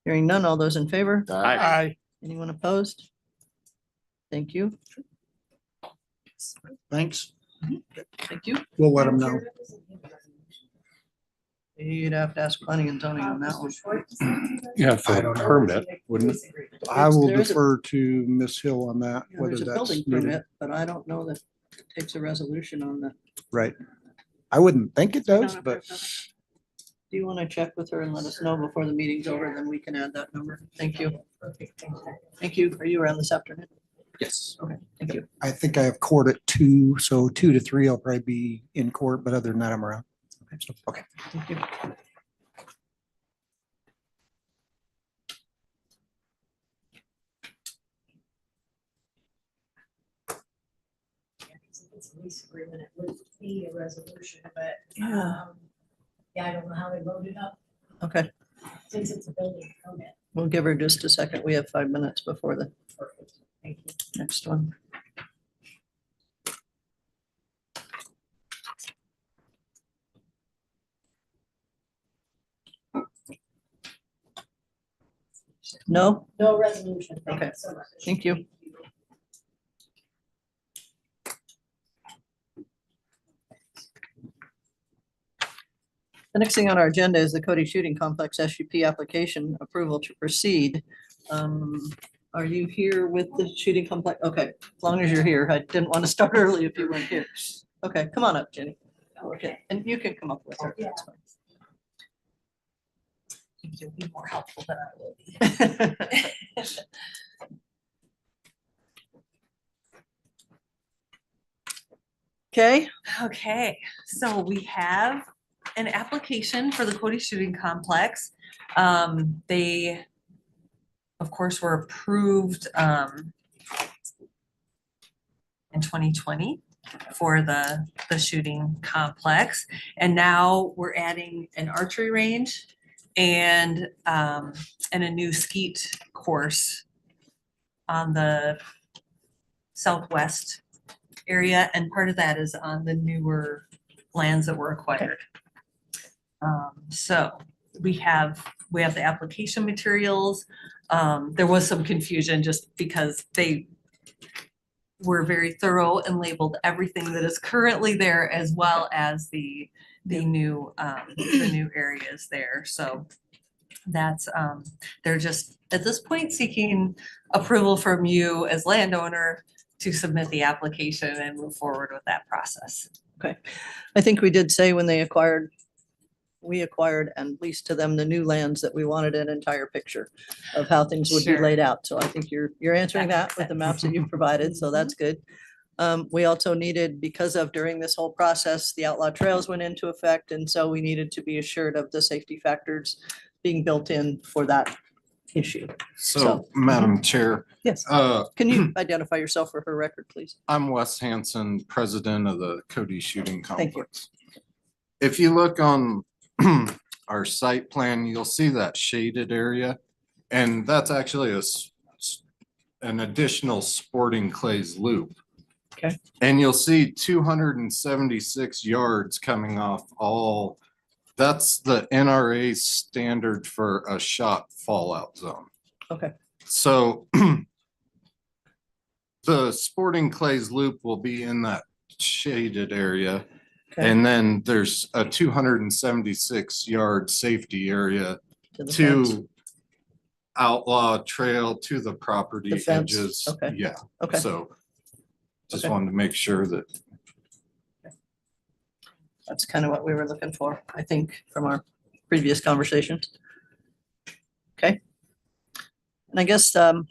[SPEAKER 1] Hearing none, all those in favor?
[SPEAKER 9] Aye.
[SPEAKER 1] Anyone opposed? Thank you.
[SPEAKER 16] Thanks.
[SPEAKER 1] Thank you.
[SPEAKER 16] We'll let them know.
[SPEAKER 1] You'd have to ask planning and zoning on that one.
[SPEAKER 14] Yeah, for
[SPEAKER 16] I
[SPEAKER 14] a
[SPEAKER 16] don't know.
[SPEAKER 14] permit, wouldn't it?
[SPEAKER 16] I will
[SPEAKER 1] There is a-
[SPEAKER 16] defer to Ms. Hill on that,
[SPEAKER 1] Yeah,
[SPEAKER 16] whether
[SPEAKER 1] There's a
[SPEAKER 16] that's
[SPEAKER 1] building
[SPEAKER 16] needed.
[SPEAKER 1] permit, but I don't know that it takes a resolution on that.
[SPEAKER 16] Right. I wouldn't think it does,
[SPEAKER 10] No,
[SPEAKER 16] but
[SPEAKER 1] Do you want to check with her and let us know before the meeting's over? Then we can add that number. Thank you. Thank you. Are you around this afternoon?
[SPEAKER 16] yes,
[SPEAKER 1] Okay, thank you.
[SPEAKER 16] I think I have court at 2, so 2 to 3 I'll probably be in court, but other than that, I'm around. So, okay.
[SPEAKER 1] Thank you.
[SPEAKER 13] It's a lease agreement, it would be a resolution, but,
[SPEAKER 1] Yeah.
[SPEAKER 13] yeah, I don't know how they wrote it up,
[SPEAKER 1] Okay,
[SPEAKER 13] since it's a building permit.
[SPEAKER 1] we'll give her just a second. We have 5 minutes before the
[SPEAKER 13] Perfect. Thank you.
[SPEAKER 1] next one. No?
[SPEAKER 13] No resolution. Thank you
[SPEAKER 1] Okay.
[SPEAKER 13] so much.
[SPEAKER 1] Thank you. The next thing on our agenda is the Cody Shooting Complex SUP application approval to proceed. Are you here with the shooting complex? Okay, as long as you're here. I didn't want to start early if you weren't here. Okay, come on up, Jenny. Okay, and you can come up with her. That's fine.
[SPEAKER 2] I think you'll be more helpful than I will be.
[SPEAKER 1] Okay,
[SPEAKER 2] Okay, so we have an application for the Cody Shooting Complex. They, of course, were approved in 2020 for the shooting complex. And now we're adding an archery range and a new skeet course on the southwest area, and part of that is on the newer lands that were acquired. So we have the application materials. There was some confusion just because they were very thorough and labeled everything that is currently there as well as the new areas there. So that's they're just at this point seeking approval from you as landowner to submit the application and move forward with that process.
[SPEAKER 1] okay. I think we did say when we acquired and leased to them the new lands that we wanted an entire picture of how things would be
[SPEAKER 2] Sure.
[SPEAKER 1] laid out. So I think you're answering
[SPEAKER 2] That
[SPEAKER 1] that
[SPEAKER 2] makes
[SPEAKER 1] with the
[SPEAKER 2] sense.
[SPEAKER 1] maps that you've provided, so that's good. We also needed, because of during this whole process, the outlaw trails went into effect, and so we needed to be assured of the safety factors being built in for that issue.
[SPEAKER 17] So, Madam Chair,
[SPEAKER 1] Yes, can you identify yourself for her record, please?
[SPEAKER 17] I'm Wes Hanson, president of the Cody Shooting
[SPEAKER 1] Thank you.
[SPEAKER 17] Complex. If you look on our site plan, you'll see that shaded area. And that's actually an additional sporting clays loop.
[SPEAKER 1] Okay.
[SPEAKER 17] And you'll see 276 yards coming off all, that's the NRA standard for a shot fallout zone.
[SPEAKER 1] Okay,
[SPEAKER 17] So the sporting clays loop will be in that shaded area.
[SPEAKER 1] okay.
[SPEAKER 17] And then there's a 276-yard safety area
[SPEAKER 1] To the fence.
[SPEAKER 17] to outlaw trail to the property
[SPEAKER 1] The fence,
[SPEAKER 17] edges.
[SPEAKER 1] okay.
[SPEAKER 17] Yeah,
[SPEAKER 1] Okay,
[SPEAKER 17] so just
[SPEAKER 1] Okay.
[SPEAKER 17] wanted to make sure that
[SPEAKER 1] that's kind of what we were looking for, I think, from our previous conversations. Okay. And I guess the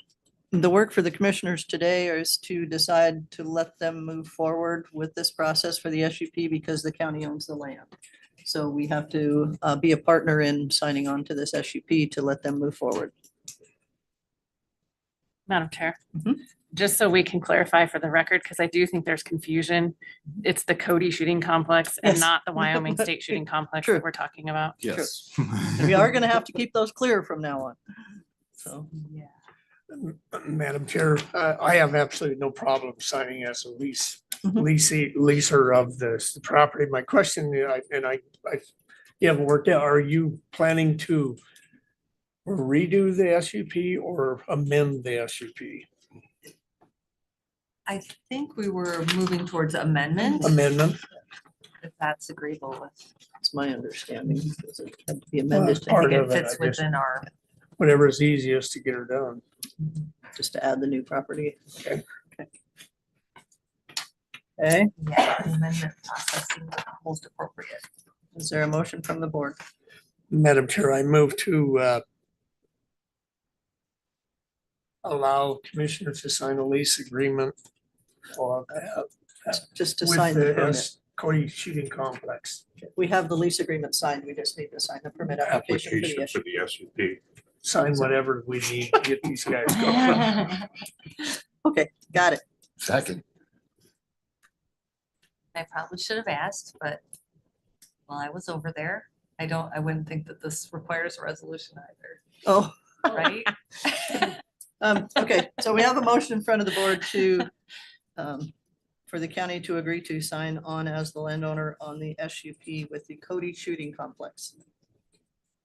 [SPEAKER 1] work for the commissioners today is to decide to let them move forward with this process for the SUP because the county owns the land. So we have to be a partner in signing on to this SUP to let them move forward.
[SPEAKER 10] Madam Chair.
[SPEAKER 1] Mhm.
[SPEAKER 10] Just so we can clarify for the record, because I do think there's confusion. It's the Cody Shooting Complex and
[SPEAKER 1] Yes.
[SPEAKER 10] not the Wyoming State Shooting Complex
[SPEAKER 1] True.
[SPEAKER 10] that we're talking about.
[SPEAKER 17] yes.
[SPEAKER 1] We are gonna have to keep those clear from now on. So,
[SPEAKER 2] Yeah.
[SPEAKER 9] Madam Chair, I have absolutely no problem signing as a
[SPEAKER 1] Mhm.
[SPEAKER 9] leaser of this property. My question, you haven't worked out, are you planning to redo the SUP or amend the SUP?
[SPEAKER 2] I think we were moving towards amendment,
[SPEAKER 9] Amendment?
[SPEAKER 2] if that's agreeable with,
[SPEAKER 1] that's my understanding. Does it have to be amended
[SPEAKER 2] I
[SPEAKER 9] Part
[SPEAKER 2] think
[SPEAKER 9] of
[SPEAKER 2] it
[SPEAKER 9] it,
[SPEAKER 2] fits
[SPEAKER 9] I just-
[SPEAKER 2] within our,
[SPEAKER 9] Whatever is easiest to get her done.
[SPEAKER 1] just to add the new property?
[SPEAKER 9] Okay.
[SPEAKER 1] Okay,
[SPEAKER 2] yeah, the amendment process seems most appropriate.
[SPEAKER 1] is there a motion from the board?
[SPEAKER 9] Madam Chair, I move to allow commissioners to sign a lease agreement for
[SPEAKER 1] Just to
[SPEAKER 9] with
[SPEAKER 1] sign the
[SPEAKER 9] the
[SPEAKER 1] permit.
[SPEAKER 9] Cody Shooting Complex.
[SPEAKER 1] We have the lease agreement signed. We just need to sign the permit application for the
[SPEAKER 14] Application
[SPEAKER 1] SUP.
[SPEAKER 14] for the SUP.
[SPEAKER 9] Sign whatever we need to get these guys going.
[SPEAKER 1] Okay, got it.
[SPEAKER 12] Second.
[SPEAKER 2] I probably should have asked, but while I was over there, I wouldn't think that this requires a resolution either,
[SPEAKER 1] Oh,
[SPEAKER 2] right?
[SPEAKER 1] okay, so we have a motion in front of the board to, for the county to agree to sign on as the landowner on the SUP with the Cody Shooting Complex.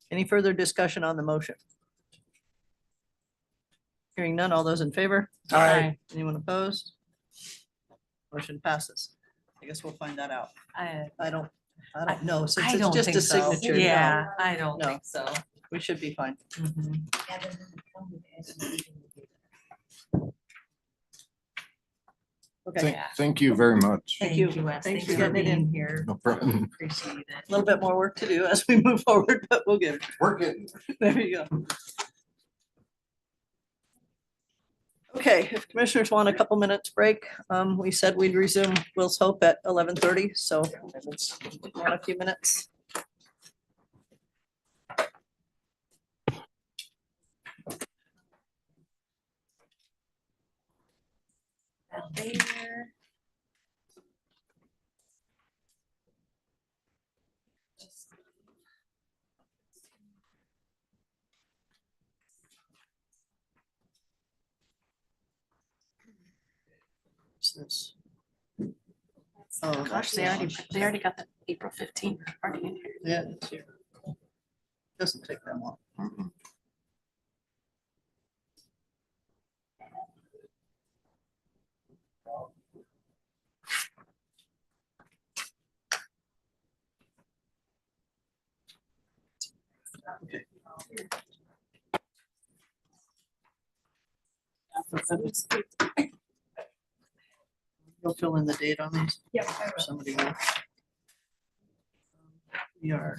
[SPEAKER 1] Any further discussion on the motion? Hearing none, all those in favor?
[SPEAKER 9] Aye.
[SPEAKER 1] Anyone opposed? Motion passes. I guess we'll find that out. I don't know, since
[SPEAKER 2] I
[SPEAKER 1] it's
[SPEAKER 2] don't
[SPEAKER 1] just
[SPEAKER 2] think
[SPEAKER 1] a
[SPEAKER 2] so.
[SPEAKER 1] signature. no,
[SPEAKER 2] Yeah, I don't
[SPEAKER 1] No.
[SPEAKER 2] think so.
[SPEAKER 1] We should be fine.
[SPEAKER 2] Mhm.
[SPEAKER 13] Yeah, but then come with SUV.
[SPEAKER 1] Okay,
[SPEAKER 12] Thank you very much.
[SPEAKER 1] thank you.
[SPEAKER 2] Wes.
[SPEAKER 1] Thanks
[SPEAKER 2] Thanks
[SPEAKER 1] for
[SPEAKER 2] for
[SPEAKER 1] getting it in.
[SPEAKER 2] being here.
[SPEAKER 12] No problem.
[SPEAKER 2] Appreciate it.
[SPEAKER 1] A little bit more work to do as we move forward, but we'll get it.
[SPEAKER 12] We're getting.
[SPEAKER 1] There you go. Okay, if commissioners want a couple minutes break, we said we'd resume Will's Hope at 11:30, so want a few minutes.
[SPEAKER 2] There.
[SPEAKER 1] What's this?
[SPEAKER 10] Oh, gosh, they already got the April 15th already in here.
[SPEAKER 1] Yeah, it's here. Doesn't take that long. Okay. You'll fill in the date on these?
[SPEAKER 13] Yep.
[SPEAKER 1] Somebody will. We are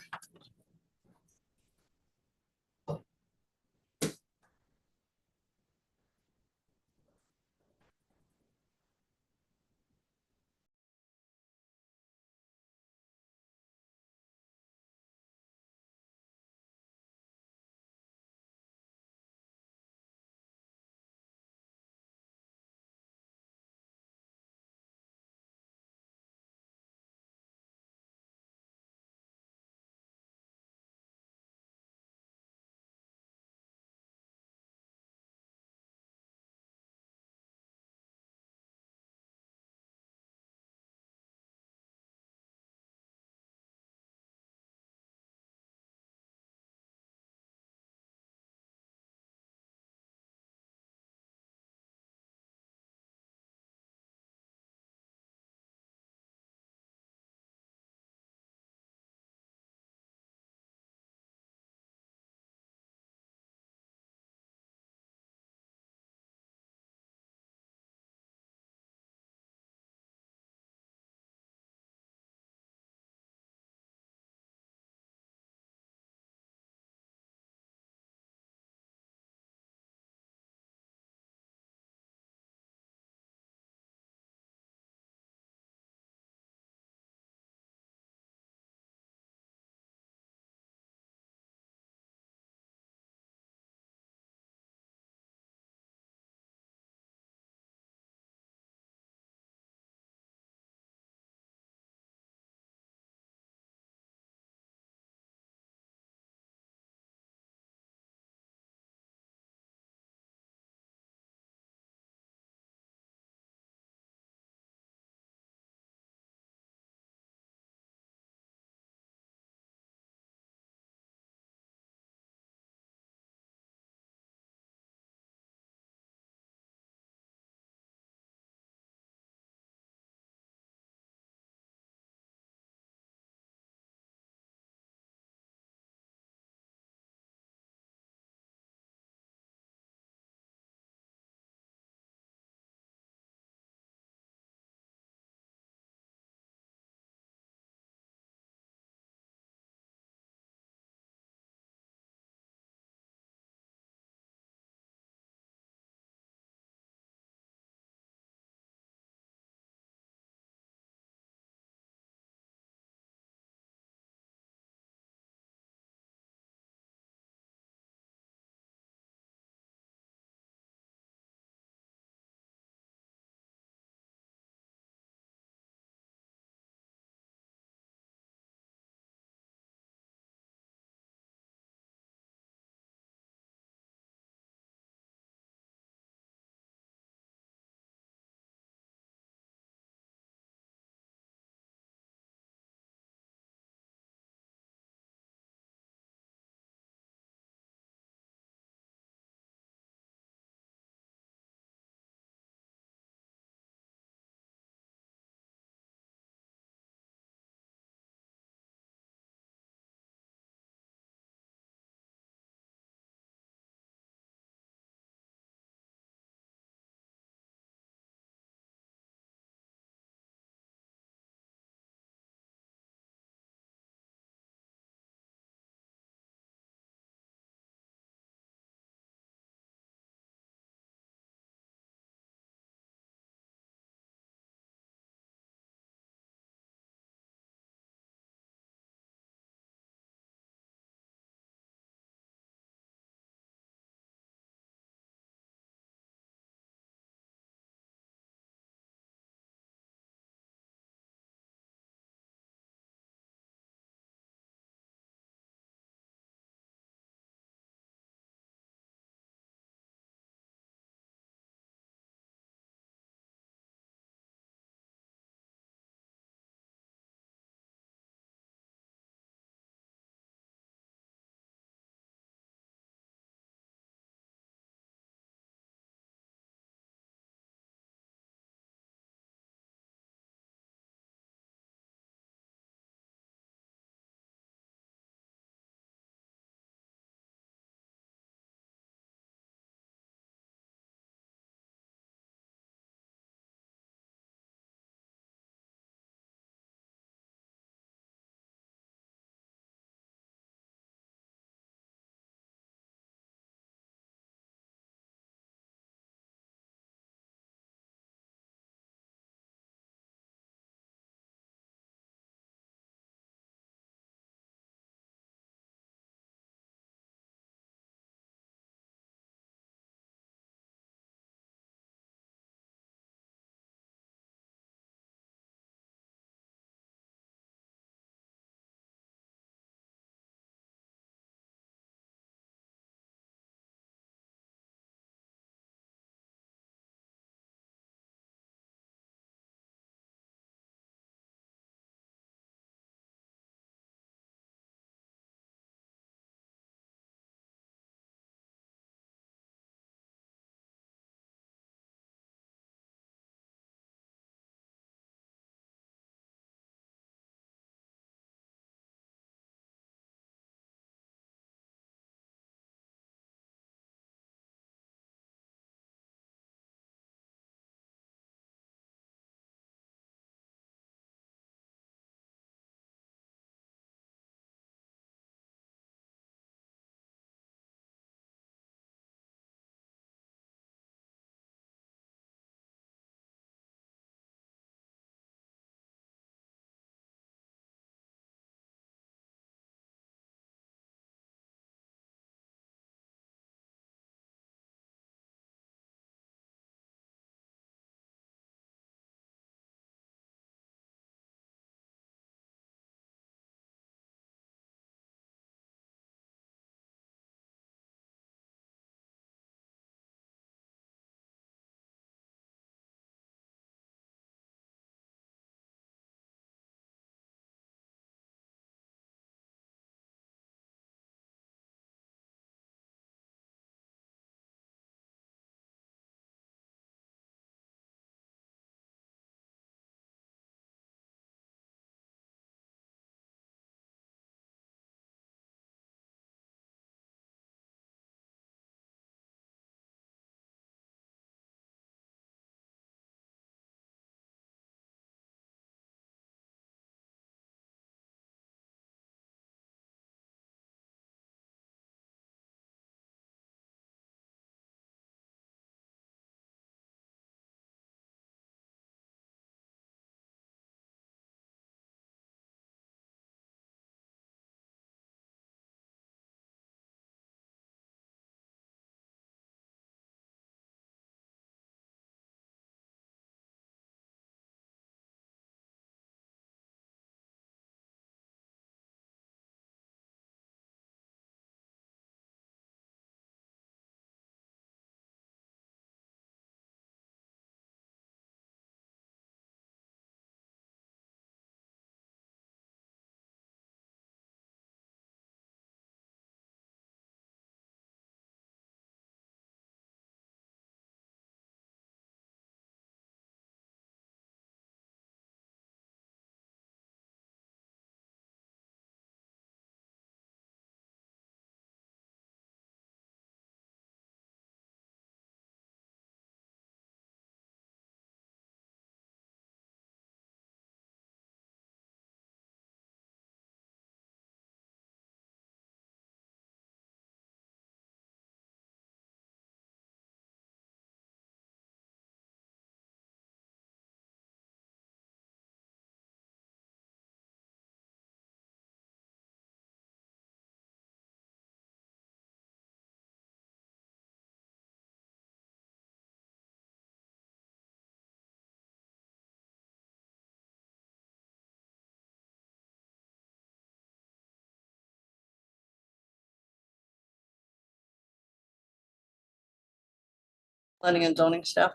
[SPEAKER 1] Planning and zoning staff.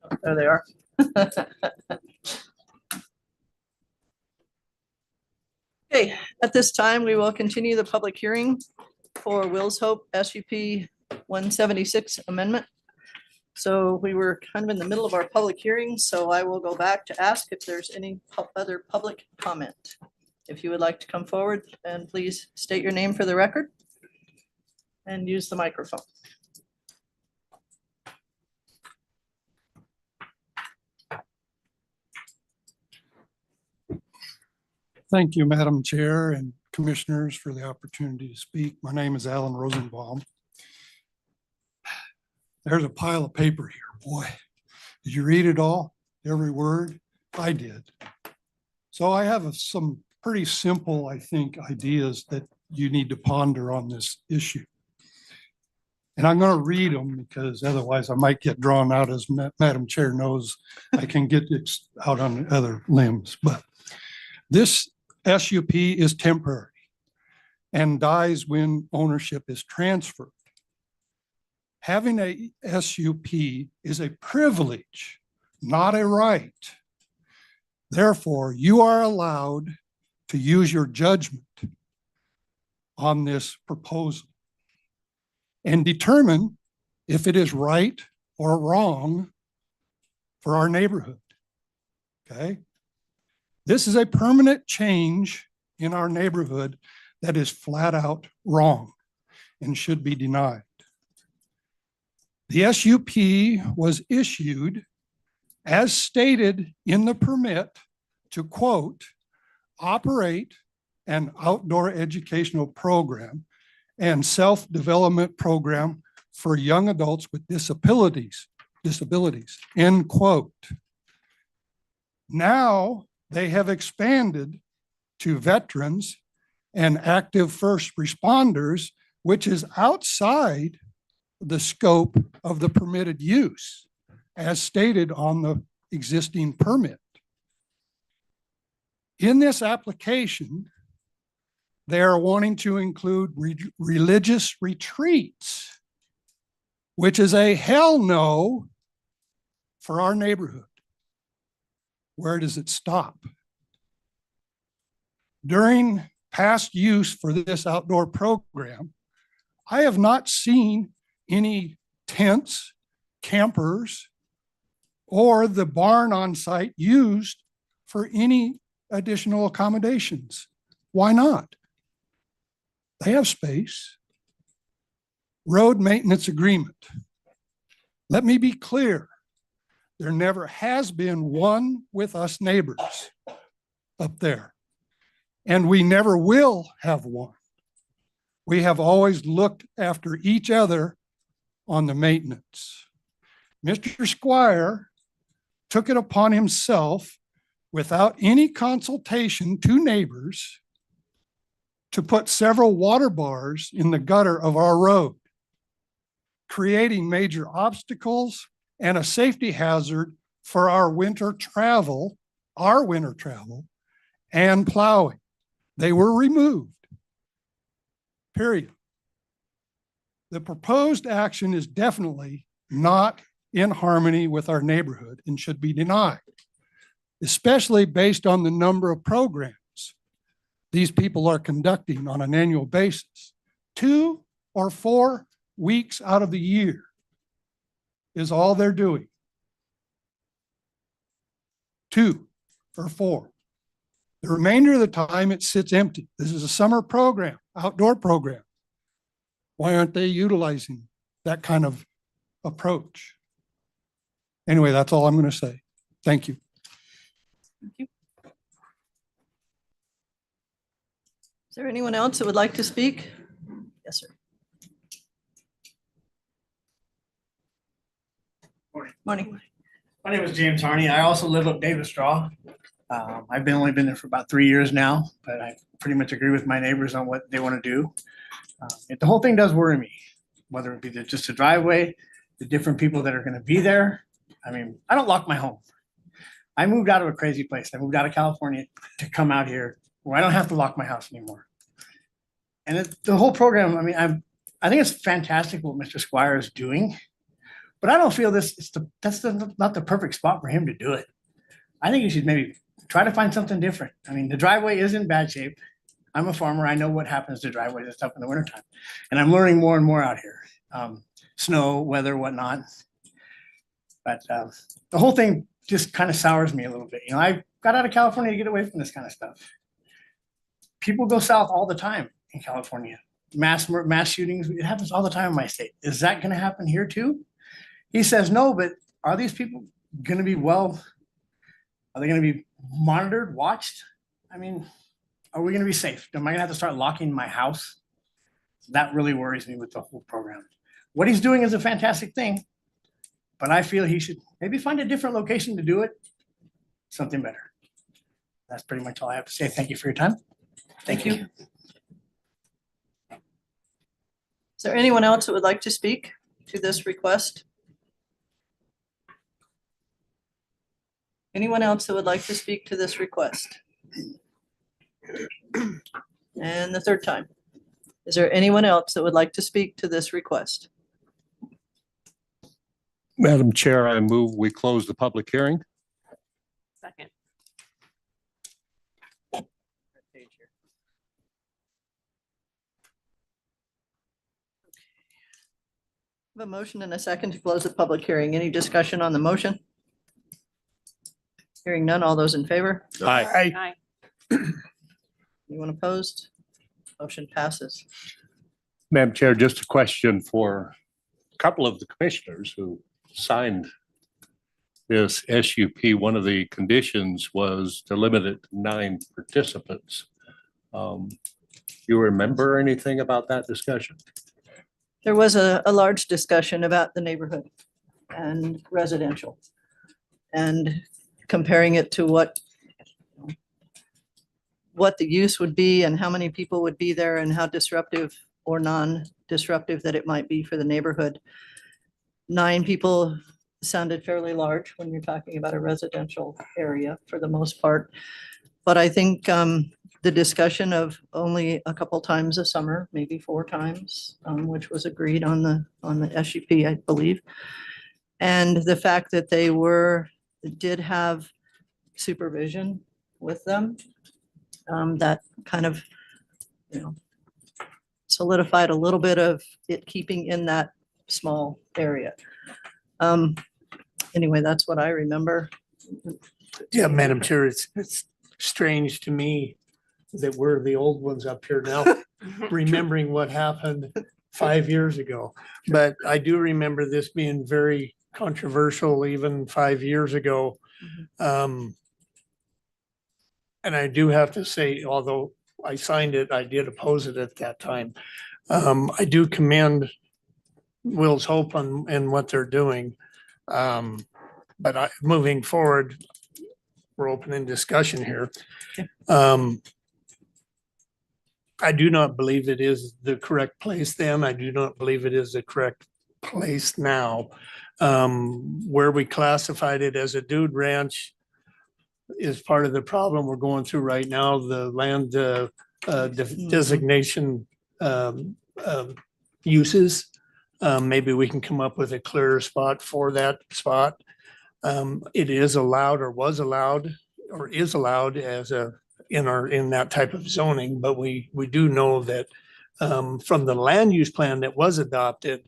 [SPEAKER 1] Oh, there they are. Okay, at this time, we will continue the public hearing for Will's Hope SUP 176 amendment. So we were kind of in the middle of our public hearing, so I will go back to ask if there's any other public comment. If you would like to come forward, and please state your name for the record and use the microphone.
[SPEAKER 18] Thank you, Madam Chair and Commissioners, for the opportunity to speak. My name is Alan Rosenbaum. There's a pile of paper here, boy. Did you read it all? Every word? I did. So I have some pretty simple, I think, ideas that you need to ponder on this issue. And I'm going to read them because otherwise I might get drawn out. As Madam Chair knows, I can get it out on other limbs. But this SUP is temporary and dies when ownership is transferred. Having a SUP is a privilege, not a right. Therefore, you are allowed to use your judgment on this proposal and determine if it is right or wrong for our neighborhood. Okay? This is a permanent change in our neighborhood that is flat out wrong and should be denied. The SUP was issued as stated in the permit to, quote, operate an outdoor educational program and self-development program for young adults with disabilities, end quote. Now they have expanded to veterans and active first responders, which is outside the scope of the permitted use as stated on the existing permit. In this application, they are wanting to include religious retreats, which is a hell no for our neighborhood. Where does it stop? During past use for this outdoor program, I have not seen any tents, campers, or the barn on site used for any additional accommodations. Why not? They have space. Road maintenance agreement. Let me be clear. There never has been one with us neighbors up there, and we never will have one. We have always looked after each other on the maintenance. Mr. Squire took it upon himself without any consultation to neighbors to put several water bars in the gutter of our road, creating major obstacles and a safety hazard for our winter travel and plowing. They were removed, period. The proposed action is definitely not in harmony with our neighborhood and should be denied, especially based on the number of programs these people are conducting on an annual basis. 2 or 4 weeks out of the year is all they're doing. 2 or 4. The remainder of the time it sits empty. This is a summer program, outdoor program. Why aren't they utilizing that kind of approach? Anyway, that's all I'm going to say. Thank you.
[SPEAKER 1] Thank you. Is there anyone else that would like to speak? Yes, sir. Morning.
[SPEAKER 9] My name is James Harney. I also live up Davis Straw. I've only been there for about 3 years now, but I pretty much agree with my neighbors on what they want to do. The whole thing does worry me, whether it be just a driveway, the different people that are going to be there. I mean, I don't lock my home. I moved out of a crazy place. I moved out of California to come out here where I don't have to lock my house anymore. And the whole program, I mean, I think it's fantastic what Mr. Squire is doing, but I don't feel that's not the perfect spot for him to do it. I think you should maybe try to find something different. I mean, the driveway is in bad shape. I'm a farmer. I know what happens to driveways and stuff in the wintertime. And I'm learning more and more out here. Snow, weather, whatnot. But the whole thing just kind of sours me a little bit. You know, I got out of California to get away from this kind of stuff. People go south all the time in California. Mass shootings, it happens all the time in my state. Is that going to happen here too? He says no, but are these people going to be are they going to be monitored, watched? I mean, are we going to be safe? Am I going to have to start locking my house? That really worries me with the whole program. What he's doing is a fantastic thing, but I feel he should maybe find a different location to do it. Something better. That's pretty much all I have to say. Thank you for your time.
[SPEAKER 1] Thank you. Is there anyone else that would like to speak to this request? Anyone else that would like to speak to this request? And the third time. Is there anyone else that would like to speak to this request?
[SPEAKER 14] Madam Chair, I move we close the public hearing.
[SPEAKER 10] Second.
[SPEAKER 1] A motion and a second to close the public hearing. Any discussion on the motion? Hearing none. All those in favor?
[SPEAKER 14] Aye.
[SPEAKER 10] Aye.
[SPEAKER 1] Anyone opposed? Motion passes.
[SPEAKER 14] Madam Chair, just a question for a couple of the commissioners who signed this SUP. One of the conditions was to limit it to 9 participants. You remember anything about that discussion?
[SPEAKER 1] There was a large discussion about the neighborhood and residential and comparing it to what the use would be and how many people would be there and how disruptive or non-disruptive that it might be for the neighborhood. 9 people sounded fairly large when you're talking about a residential area for the most part. But I think the discussion of only a couple times a summer, maybe 4 times, which was agreed on the SUP, I believe. And the fact that they did have supervision with them, that kind of, solidified a little bit of it keeping in that small area. Anyway, that's what I remember.
[SPEAKER 9] Yeah, Madam Chair, it's strange to me that we're the old ones up here now, remembering what happened 5 years ago. But I do remember this being very controversial even 5 years ago. And I do have to say, although I signed it, I did oppose it at that time. I do commend Will's Hope and what they're doing. But moving forward, we're opening discussion here. I do not believe it is the correct place then. I do not believe it is the correct place now. Where we classified it as a dude ranch is part of the problem we're going through right now. The land designation uses. Maybe we can come up with a clearer spot for that spot. It is allowed or was allowed or is allowed as in that type of zoning, but we do know that from the land use plan that was adopted,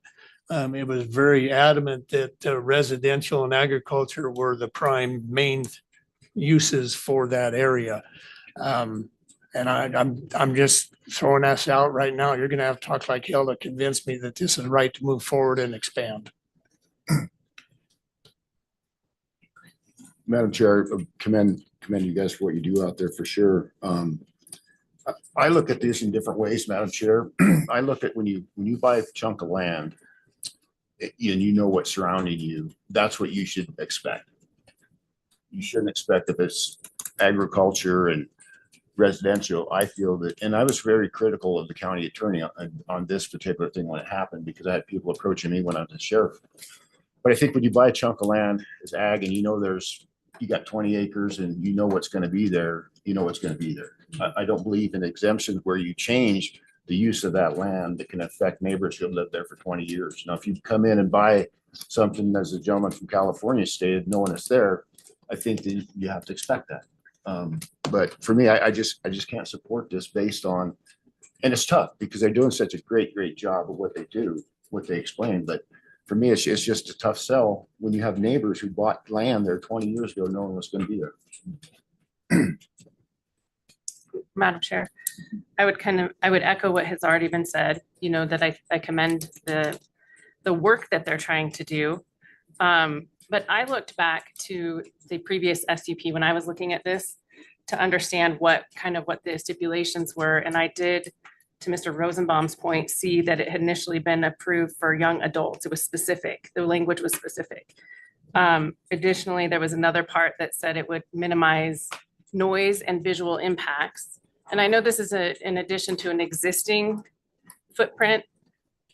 [SPEAKER 9] it was very adamant that residential and agriculture were the prime main uses for that area. And I'm just throwing this out right now. You're gonna have to talk like hell to convince me that this is right to move forward and expand.
[SPEAKER 12] Madam Chair, commend you guys for what you do out there for sure. I look at this in different ways, Madam Chair. I look at when you buy a chunk of land and you know what's surrounding you, that's what you should expect. You shouldn't expect if it's agriculture and residential. I feel that, and I was very critical of the county attorney on this particular thing when it happened, because I had people approaching me when I was a sheriff. But I think when you buy a chunk of land as ag and you know you got 20 acres and you know what's going to be there, you know what's going to be there. I don't believe in exemptions where you change the use of that land that can affect neighbors who have lived there for 20 years. Now, if you come in and buy something, as a gentleman from California stated, knowing it's there, I think that you have to expect that. But for me, I just can't support this based on, and it's tough because they're doing such a great job of what they do, what they explain. But for me, it's just a tough sell when you have neighbors who bought land there 20 years ago, knowing what's going to be there.
[SPEAKER 10] Madam Chair, I would echo what has already been said, that I commend the work that they're trying to do. But I looked back to the previous SUP when I was looking at this to understand what the stipulations were. And I did, to Mr. Rosenbaum's point, see that it had initially been approved for young adults. It was specific. The language was specific. Additionally, there was another part that said it would minimize noise and visual impacts. And I know this is in addition to an existing footprint,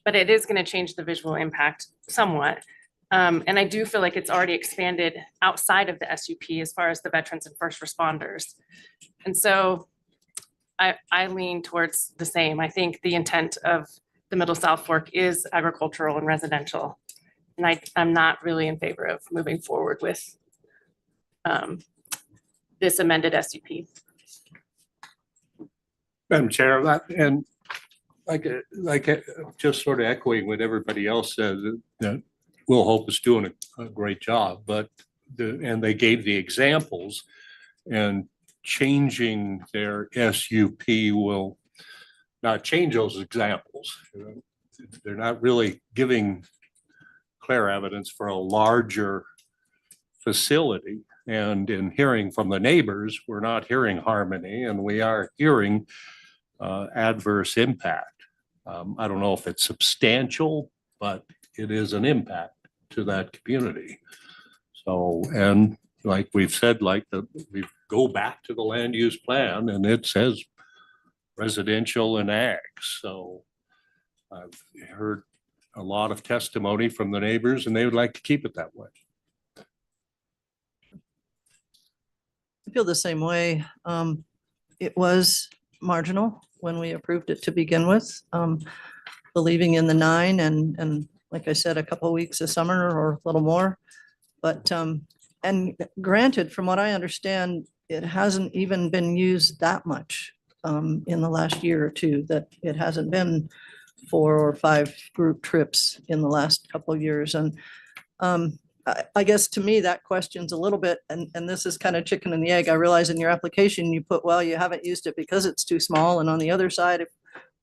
[SPEAKER 10] but it is going to change the visual impact somewhat. And I do feel like it's already expanded outside of the SUP as far as the veterans and first responders. And so I lean towards the same. I think the intent of the Middle South Fork is agricultural and residential. And I'm not really in favor of moving forward with this amended SUP.
[SPEAKER 14] Madam Chair, and just sort of echoing what everybody else says, that Will Hope is doing a great job, but and they gave the examples, and changing their SUP will not change those examples. They're not really giving clear evidence for a larger facility. And in hearing from the neighbors, we're not hearing harmony, and we are hearing adverse impact. I don't know if it's substantial, but it is an impact to that community. So, and like we've said, we go back to the land use plan and it says residential and ag. So I've heard a lot of testimony from the neighbors and they would like to keep it that way.
[SPEAKER 1] I feel the same way. It was marginal when we approved it to begin with, believing in the 9 and like I said, a couple of weeks of summer or a little more. But, and granted, from what I understand, it hasn't even been used that much in the last year or two, that it hasn't been 4 or 5 group trips in the last couple of years. And I guess to me, that questions a little bit, and this is kind of chicken and the egg. I realize in your application, you put, well, you haven't used it because it's too small. And on the other side, if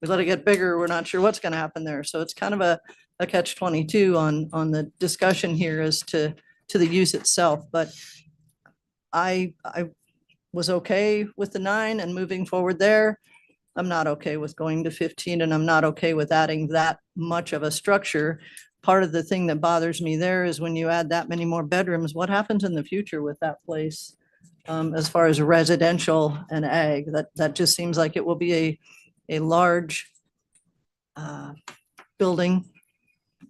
[SPEAKER 1] we let it get bigger, we're not sure what's going to happen there. So it's kind of a catch-22 on the discussion here as to the use itself. But I was okay with the 9 and moving forward there. I'm not okay with going to 15, and I'm not okay with adding that much of a structure. Part of the thing that bothers me there is when you add that many more bedrooms, what happens in the future with that place? As far as residential and ag, that just seems like it will be a large building.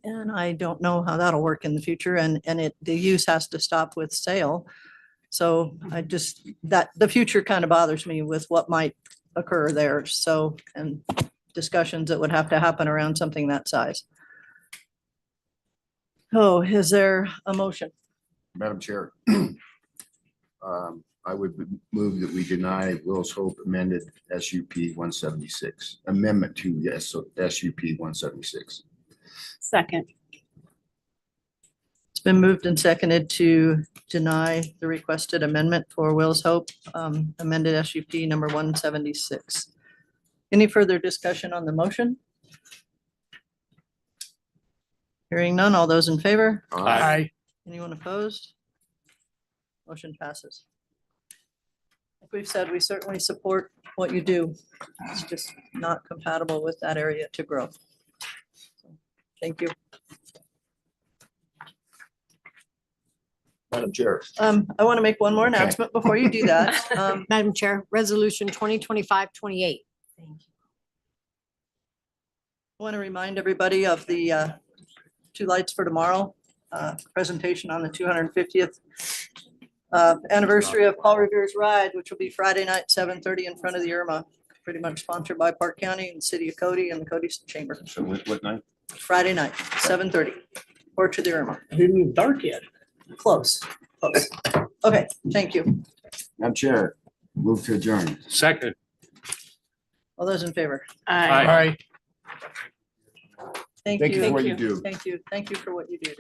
[SPEAKER 1] And I don't know how that'll work in the future, and the use has to stop with sale. So the future kind of bothers me with what might occur there. So, and discussions that would have to happen around something that size. Oh, is there a motion?
[SPEAKER 12] Madam Chair, I would move that we deny Will's Hope amended SUP 176, amendment to SUP 176.
[SPEAKER 10] Second.
[SPEAKER 1] It's been moved and seconded to deny the requested amendment for Will's Hope, amended SUP number 176. Any further discussion on the motion? Hearing none, all those in favor?
[SPEAKER 9] Aye.
[SPEAKER 1] Anyone opposed? Motion passes. Like we've said, we certainly support what you do. It's just not compatible with that area to grow. So, thank you.
[SPEAKER 12] Madam Chair.
[SPEAKER 1] I want to make one more
[SPEAKER 12] Okay.
[SPEAKER 1] announcement before you do that.
[SPEAKER 13] Madam Chair, Resolution 2025-28.
[SPEAKER 1] I want to remind everybody of the 2 lights for tomorrow, presentation on the 250th Anniversary of Paul Revere's Ride, which will be Friday night, 7:30 in front of the Irma. Pretty much sponsored by Park County and the City of Cody and the Cody Chamber.
[SPEAKER 3] So what night?
[SPEAKER 1] Friday night, 7:30, or to the Irma.
[SPEAKER 9] It isn't even dark yet.
[SPEAKER 1] Close, close. Okay, thank you.
[SPEAKER 12] Madam Chair, move to adjourn.
[SPEAKER 14] Second.
[SPEAKER 1] All those in favor?
[SPEAKER 10] Aye.
[SPEAKER 9] Aye.
[SPEAKER 1] Thank
[SPEAKER 12] Thank you for
[SPEAKER 1] you.
[SPEAKER 12] what you do.
[SPEAKER 1] Thank you. Thank you for what you do.